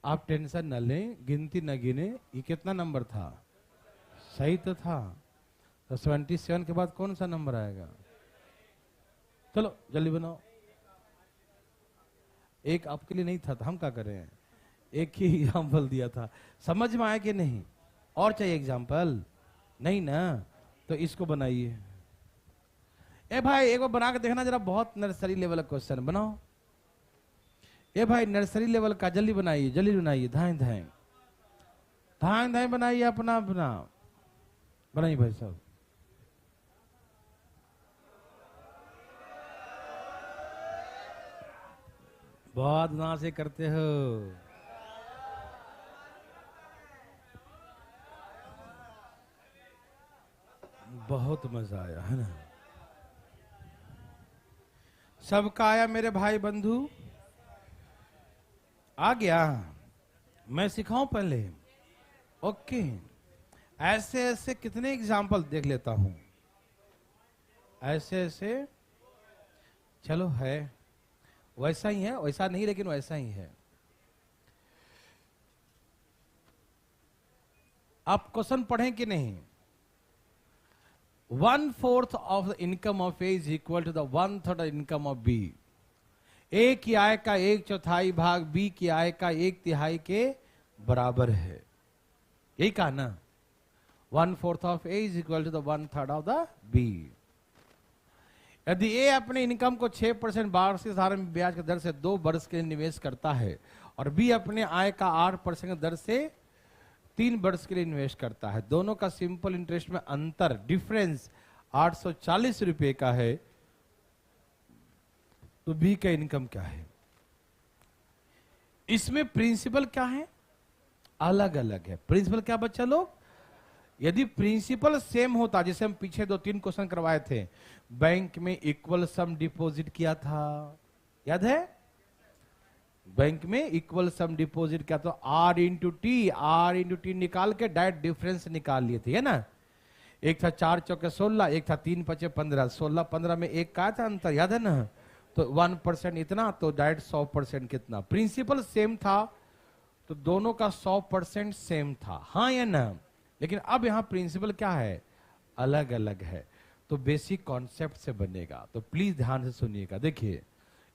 आप टेंशन न लें, गिनती न गिने। ये कितना नंबर था? सही तो था। तो 77 के बाद कौन सा नंबर आएगा? चलो जल्दी बनाओ। एक आपके लिए नहीं था तो हम क्या करें? एक ही एग्जाम्पल दिया था। समझ में आया कि नहीं? और चाहिए एग्जाम्पल? नहीं ना? तो इसको बनाइए। ए भाई एक बार बना के देखना जरा, बहुत नर्सरी लेवल का क्वेश्चन बनाओ। ए भाई नर्सरी लेवल का जल्दी बनाइए, जल्दी बनाइए, धाएं धाएं धाएं धाएं बनाइए, अपना अपना बनाइए भाई साहब। बहुत ना से करते हो। बहुत मजा आया है ना? सबका आया मेरे भाई बंधु? आ गया? मैं सिखाऊं पहले? ओके। ऐसे ऐसे कितने एग्जाम्पल देख लेता हूं। ऐसे ऐसे चलो है, वैसा ही है, वैसा नहीं लेकिन वैसा ही है। आप क्वेश्चन पढ़ें कि नहीं? 1/4 of the income of A is equal to the 1/3 income of B. A की आय का 1/4 भाग बी की आय का 1/3 के बराबर है। यही कहा ना? 1/4 of A is equal to the 1/3 of the B. यदि ए अपने इनकम को 6% वार्षिक साधारण ब्याज की दर से 2 वर्ष के लिए निवेश करता है और बी अपने आय का 8% दर से 3 वर्ष के लिए निवेश करता है, दोनों का सिंपल इंटरेस्ट में अंतर डिफरेंस 840 रुपए का है, तो बी का इनकम क्या है? इसमें प्रिंसिपल क्या है? अलग अलग है। प्रिंसिपल क्या बच्चा लोग? यदि प्रिंसिपल सेम होता, जैसे हम पीछे 2-3 क्वेश्चन करवाए थे, बैंक में इक्वल सम डिपॉजिट किया था, याद है? बैंक में इक्वल सम डिपॉजिट किया तो आर इंटू टी निकाल के डायरेक्ट डिफरेंस निकाल लिए थे, है ना? एक था 4 चौके 16, एक था 3 पचे 15, 16-15 में एक का था अंतर, याद है ना? तो 1% इतना, तो डायरेक्ट 100% कितना? प्रिंसिपल सेम था तो दोनों का 100% सेम था, हाँ या ना? लेकिन अब यहां प्रिंसिपल क्या है? अलग अलग है। तो बेसिक कॉन्सेप्ट से बनेगा, तो प्लीज ध्यान से सुनिएगा। देखिए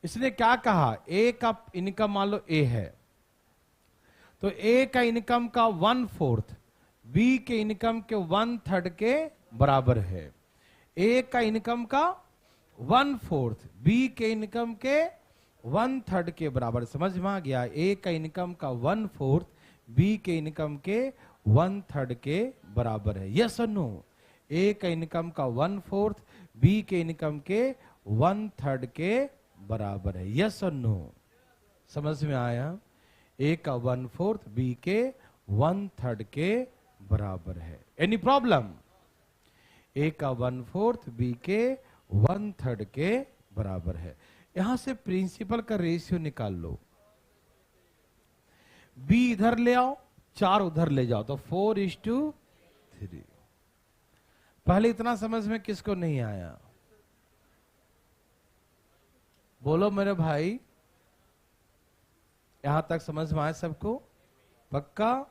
इसने क्या कहा, ए का इनकम मान लो ए है, तो ए का इनकम का 1/4 बी के इनकम के 1/3 के बराबर है। ए का इनकम का 1/4 बी के इनकम के 1/3 के बराबर। समझ में आ गया? ए का इनकम का 1/4 बी के इनकम के 1/3 के बराबर है। यस और नो? ए का इनकम का 1/4 बी के इनकम के 1/3 के बराबर है। यस और नो? समझ में आया? ए का 1/4 बी के 1/3 के बराबर है। Any problem? ए का 1/4 बी के 1/3 के बराबर है। यहां से प्रिंसिपल का रेशियो निकाल लो। बी इधर ले आओ, 4 उधर ले जाओ, तो 4:3। पहले इतना समझ में किसको नहीं आया? बोलो मेरे भाई, यहां तक समझ में आया सबको? पक्का?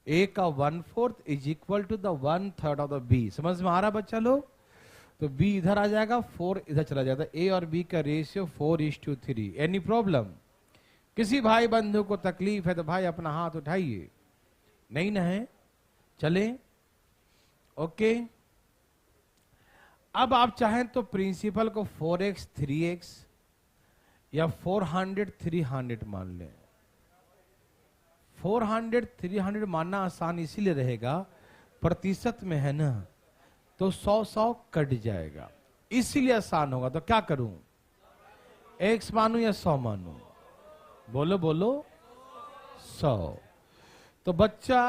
ए का 1/4 is equal to the 1/3 of the B. समझ में आ रहा बच्चा लोग? तो बी इधर आ जाएगा, 4 इधर चला जाएगा। ए और बी का रेशियो 4:3। Any problem? किसी भाई बंधु को तकलीफ है तो भाई अपना हाथ उठाइए। नहीं ना है? चले? ओके। अब आप चाहें तो प्रिंसिपल को 4x 3x या 400 300 मान लें। 400 300 मानना आसान इसीलिए रहेगा, प्रतिशत में है ना, तो 100 कट जाएगा, इसीलिए आसान होगा। तो क्या करूं? x मानू या 100 मानू? बोलो बोलो। 100। तो बच्चा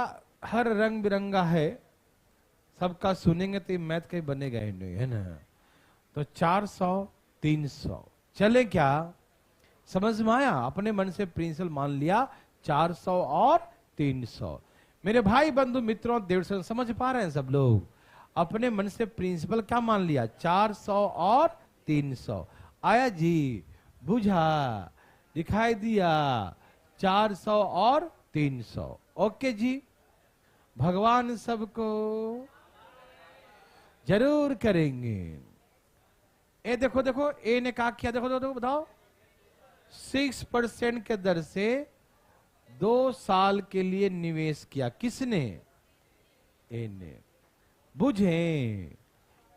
हर रंग बिरंगा है, सबका सुनेंगे तो ये मैथ कहीं बनेगा ही नहीं, है ना। तो 400 300 चले क्या, समझ में आया। अपने मन से प्रिंसिपल मान लिया 400 और 300। मेरे भाई बंधु मित्रों 150 समझ पा रहे हैं सब लोग। अपने मन से प्रिंसिपल क्या मान लिया, 400 और 300। आया जी, बुझा, दिखाई दिया, 400 और 300। ओके जी, भगवान सबको जरूर करेंगे। ए देखो देखो, ए ने कहा किया, देखो देखो बताओ, 6% के दर से 2 साल के लिए निवेश किया। किसने, ए ने। बुझे,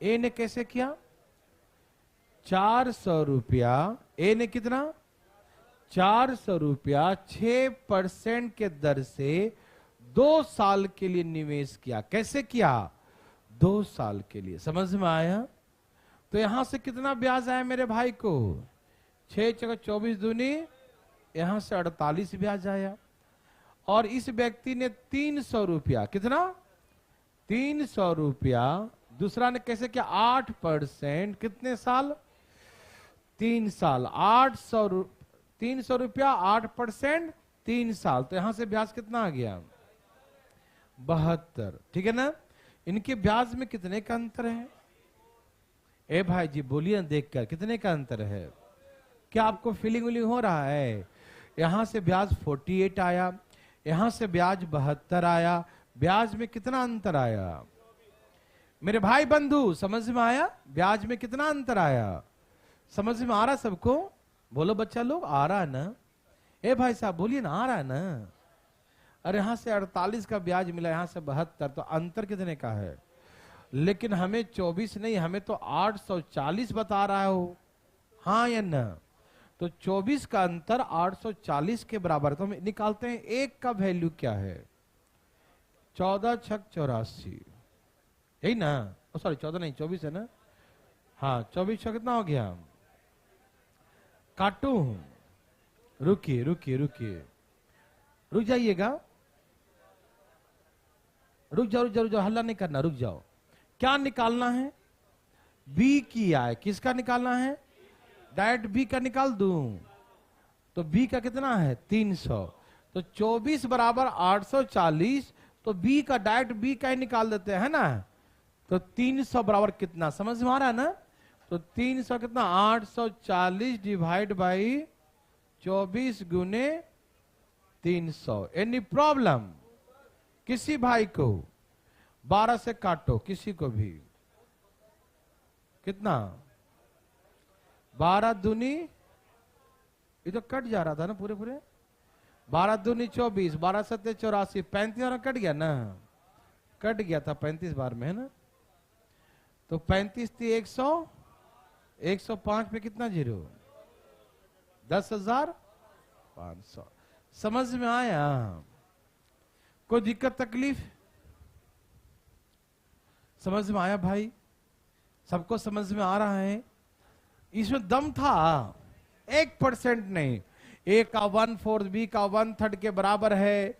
ए ने कैसे किया, 400 रुपया, ए ने कितना, 400 रुपया 6% के दर से 2 साल के लिए निवेश किया। कैसे किया, 2 साल के लिए। समझ में आया। तो यहां से कितना ब्याज आया मेरे भाई को, 6 × 24 दूनी, यहां से 48 ब्याज आया। और इस व्यक्ति ने 300 रुपया, कितना, 300 रुपया, दूसरा ने कैसे किया, 8%, कितने साल, 3 साल, 300 रुपया 8%, 3 साल। तो यहां से ब्याज कितना आ गया, 72। ठीक है ना। इनके ब्याज में कितने का अंतर है, ए भाई जी बोलिए देखकर, कितने का अंतर है। क्या आपको फीलिंग विलिंग हो रहा है। यहां से ब्याज 48 आया, यहां से ब्याज 72 आया। ब्याज में कितना अंतर आया मेरे भाई बंधु, समझ में आया। ब्याज में कितना अंतर आया, समझ में आ रहा सबको, बोलो बच्चा लोग, आ रहा है ना। ए भाई साहब बोलिए ना, आ रहा है ना। अरे यहां से 48 का ब्याज मिला, यहां से 72, तो अंतर कितने का है। लेकिन हमें 24 नहीं, हमें तो 840 बता रहा हो, हाँ या ना। तो 24 का अंतर 840 के बराबर। तो हम निकालते हैं एक का वैल्यू क्या है, 14 × 6 = 84, यही ना। सॉरी 14 नहीं, 24 है ना। हाँ 24 का कितना हो गया, काटू, रुकिए रुकिए रुकिए, रुक जाइएगा, रुक जाओ रुक जाओ रुक जाओ, हल्ला नहीं करना, रुक जाओ। क्या निकालना है, बी की आय, किसका निकालना है, डायरेक्ट बी का निकाल दूं। तो बी का कितना है 300, तो 24 बराबर 840, तो बी का डायरेक्ट बी का ही निकाल देते हैं ना। तो 300 बराबर कितना, समझ में आ रहा है ना। तो 300 कितना, 840 डिवाइड बाई 24 गुने 300। एनी प्रॉब्लम, किसी भाई को 12 से काटो, किसी को भी, कितना, 12 दूनी, ये तो कट जा रहा था ना पूरे पूरे, 12 दूनी 24, 12 सत्ते 84, 35 बार कट गया ना, कट गया था 35 बार में, है ना। तो 35 थी 100, 105 पे कितना जीरो, 10,500। समझ में आया, कोई दिक्कत तकलीफ, समझ में आया भाई, सबको समझ में आ रहा है। इसमें दम था, 1% नहीं। ए का 1/4 बी का 1/3 के बराबर है।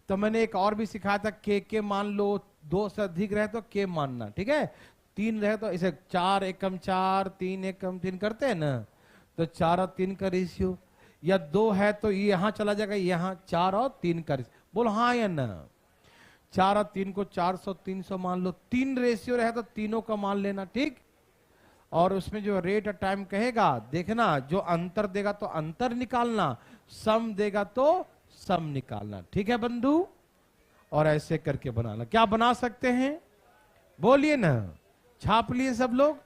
तो मैंने एक और भी सिखाया था, के मान लो, 2 से अधिक रहे तो के मानना, ठीक है। 3 रहे तो इसे 4 एकम 4, 3 एकम 3 करते हैं ना। तो 4 और 3 का रेशियो, या 2 है तो ये यहां चला जाएगा, यहां 4 और 3 का रेशियो, बोलो हाँ या ना। 4 और 3 को 400 300 मान लो, 3 रेशियो रहे तो तीनों का मान लेना, ठीक। और उसमें जो रेट ऑफ टाइम कहेगा देखना, जो अंतर देगा तो अंतर निकालना, सम देगा तो सम निकालना, ठीक है बंधु। और ऐसे करके बनाना। क्या बना सकते हैं, बोलिए ना, छाप लिए सब लोग,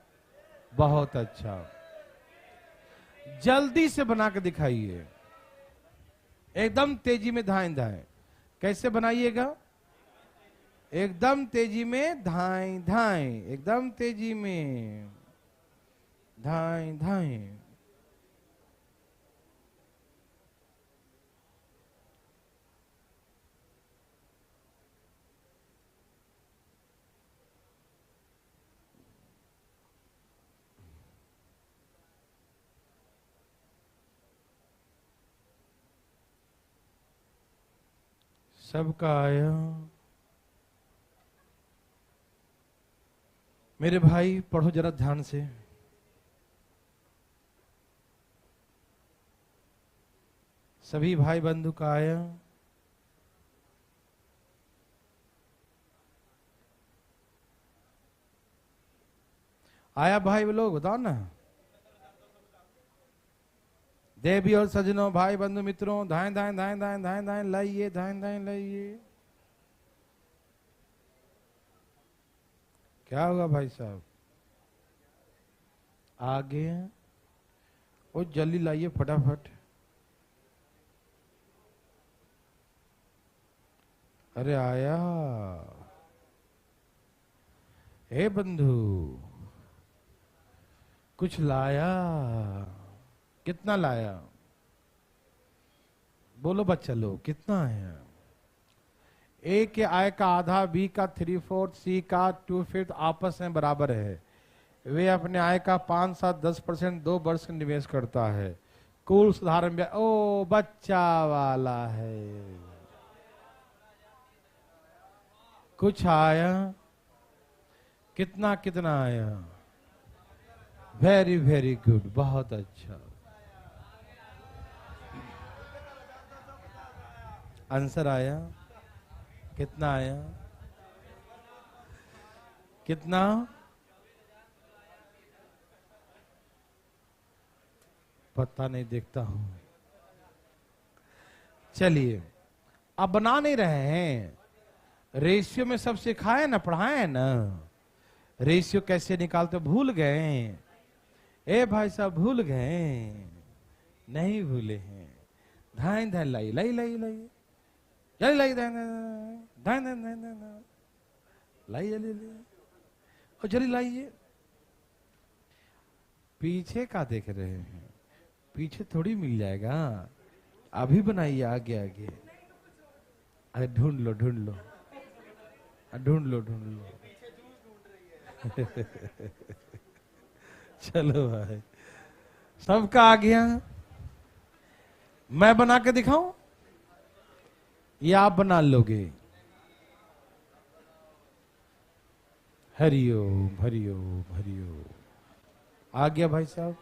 बहुत अच्छा। जल्दी से बना के दिखाइए, एकदम तेजी में धाएं धाएं। कैसे बनाइएगा, एकदम तेजी में धाएं धाएं, एकदम तेजी में धाएं धाएं। सबका आया। मेरे भाई पढ़ो जरा ध्यान से। सभी भाई बंधु का आया। आया भाई लोग बताओ ना। देवी और सजनों, भाई बंधु मित्रों, धाएं धाएं धाएं धाएं धाएं धाएं लाइए, धाएं धाएं लाइए। क्या होगा भाई साहब? आगे वो जल्दी लाइए फटाफट। अरे आया। हे बंधु कुछ लाया। कितना लाया? बोलो बच्चा लोग, कितना है? ए के आय का आधा, बी का 3/4, सी का 2/5 आपस में बराबर है। वे अपने आय का 5, 7, 10% 2 वर्ष का निवेश करता है। कुल साधारण ब्याज, ओ बच्चा वाला है। कुछ आया? कितना कितना आया? वेरी वेरी गुड, बहुत अच्छा। आंसर आया? कितना आया? कितना? पता नहीं, देखता हूं। चलिए, अब बना नहीं रहे हैं। रेशियो में सब सिखाए ना, पढ़ाए ना। रेशियो कैसे निकालते भूल गए? ए भाई साहब भूल गए? नहीं भूले हैं। धाएं धाएं लाई लाई लाई लाई जल्दी लाई धाएं धाएं धाएं धाएं धाएं लाई जल्दी और जल्दी लाइए। पीछे का देख रहे हैं? पीछे थोड़ी मिल जाएगा, अभी बनाइए आगे आगे। अरे ढूंढ लो ढूंढ लो ढूंढ लो ढूंढ लो। चलो भाई, सबका आ गया। मैं बना के दिखाऊं या आप बना लोगे? हरिओम हरिओम हरिओम। आ गया भाई साहब?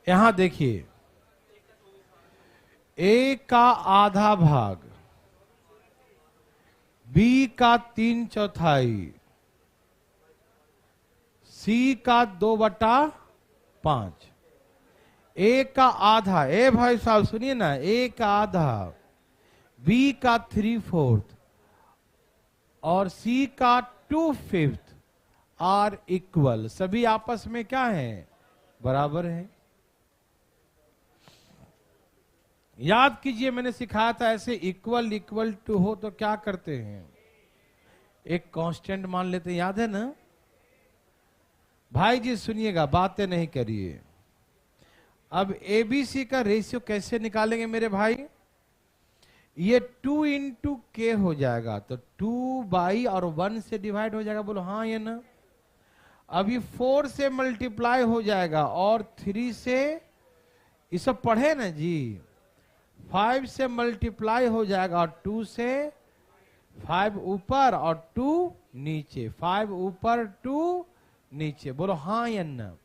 यहां देखिए, ए का आधा भाग, बी का 3/4, सी का 2/5। ए का आधा, ए भाई साहब सुनिए ना, ए का आधा, बी का 3/4 और सी का 2/5 आर इक्वल। सभी आपस में क्या है? बराबर है। याद कीजिए, मैंने सिखाया था ऐसे इक्वल इक्वल टू हो तो क्या करते हैं? एक कांस्टेंट मान लेते हैं, याद है ना? भाई जी सुनिएगा, बातें नहीं करिए। अब एबीसी का रेशियो कैसे निकालेंगे मेरे भाई? ये 2 इंटू के हो जाएगा, तो 2 और 1 से डिवाइड हो जाएगा। बोलो हाँ या ना? अब ये 4 से मल्टीप्लाई हो जाएगा और 3 से, ये सब पढ़े ना जी। 5 से मल्टीप्लाई हो जाएगा और 2 से, 5 ऊपर और 2 नीचे, 5 ऊपर 2 नीचे। बोलो हाँ या ना?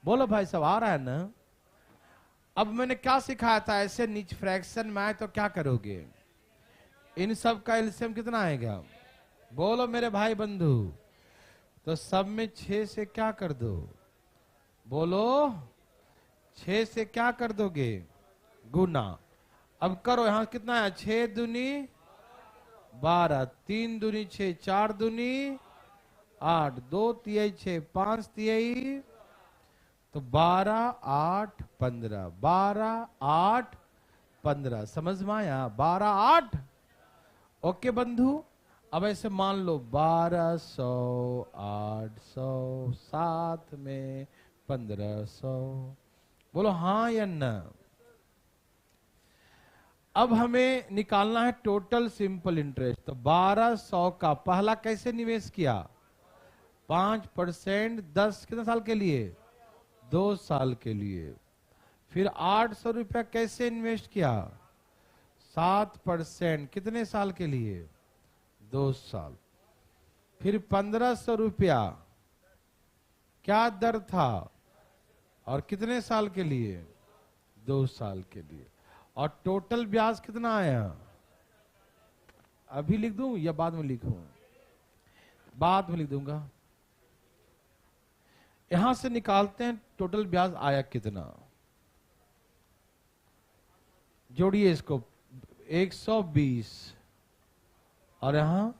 बोलो भाई सब आ रहा है ना? अब मैंने क्या सिखाया था? ऐसे नीचे फ्रैक्शन में आए तो क्या करोगे? इन सब का एलसीएम कितना आएगा? बोलो मेरे भाई बंधु। तो सब में 6 से क्या कर दो? बोलो 6 से क्या कर दोगे? गुना। अब करो, यहां कितना है? 6 दूनी 12, 3 दूनी 6, 4 दूनी 8, 2 तिहाई 6, 5 तिहाई, तो 12 8 15, 12 8 15। समझ में आया? 12 8। ओके बंधु, अब ऐसे मान लो 1200 800 साथ में 1500। बोलो हाँ या ना? अब हमें निकालना है टोटल सिंपल इंटरेस्ट। तो 1200 का पहला कैसे निवेश किया? 5%, 10 कितने साल के लिए? 2 साल के लिए। फिर 800 रुपया कैसे इन्वेस्ट किया? 7%, कितने साल के लिए? 2 साल। फिर 1500 रुपया क्या दर था और कितने साल के लिए? 2 साल के लिए। और टोटल ब्याज कितना आया? अभी लिख दूं या बाद में लिखूं? बाद में लिख दूंगा। यहां से निकालते हैं टोटल ब्याज आया कितना। जोड़िए इसको, 120 और यहां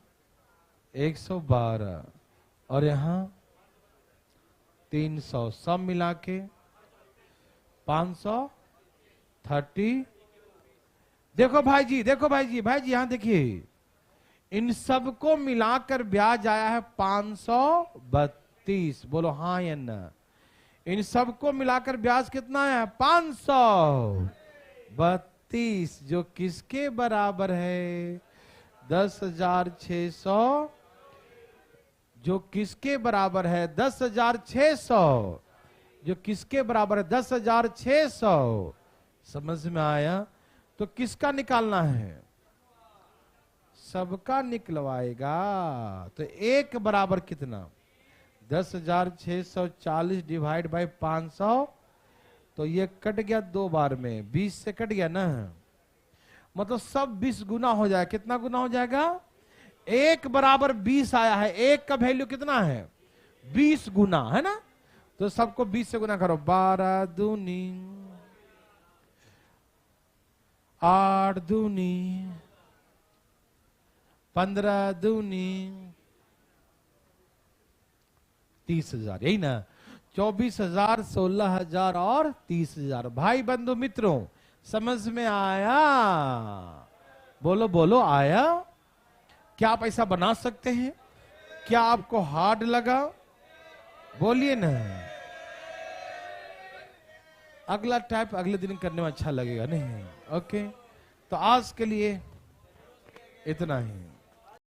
112 और यहां 300, सब मिला के 530। देखो भाई जी, देखो भाई जी, भाई जी यहां देखिए, इन सबको मिलाकर ब्याज आया है 532। बोलो हाँ या ना? इन सबको मिलाकर ब्याज कितना आया? 532, जो किसके बराबर है? 10,600। जो किसके बराबर है? 10,600। जो किसके बराबर है? 10,600। समझ में आया? तो किसका निकालना है? सबका निकलवाएगा। तो एक बराबर कितना? 10,640 डिवाइड बाय 500। तो ये कट गया 2 बार में, 20 से कट गया ना, मतलब सब 20 गुना हो जाएगा। कितना गुना हो जाएगा? एक बराबर 20 आया है। एक का वैल्यू कितना है? 20 गुना, है ना? तो सबको 20 से गुना करो। 12 दूनी 8 दूनी 15 दूनी 30,000, यही ना? 24,000, 16,000 और 30,000। भाई बंधु मित्रों, समझ में आया? बोलो बोलो, आया? क्या आप ऐसा बना सकते हैं? क्या आपको हार्ड लगा? बोलिए ना। अगला टाइप अगले दिन करने में अच्छा लगेगा, नहीं? ओके, तो आज के लिए इतना ही।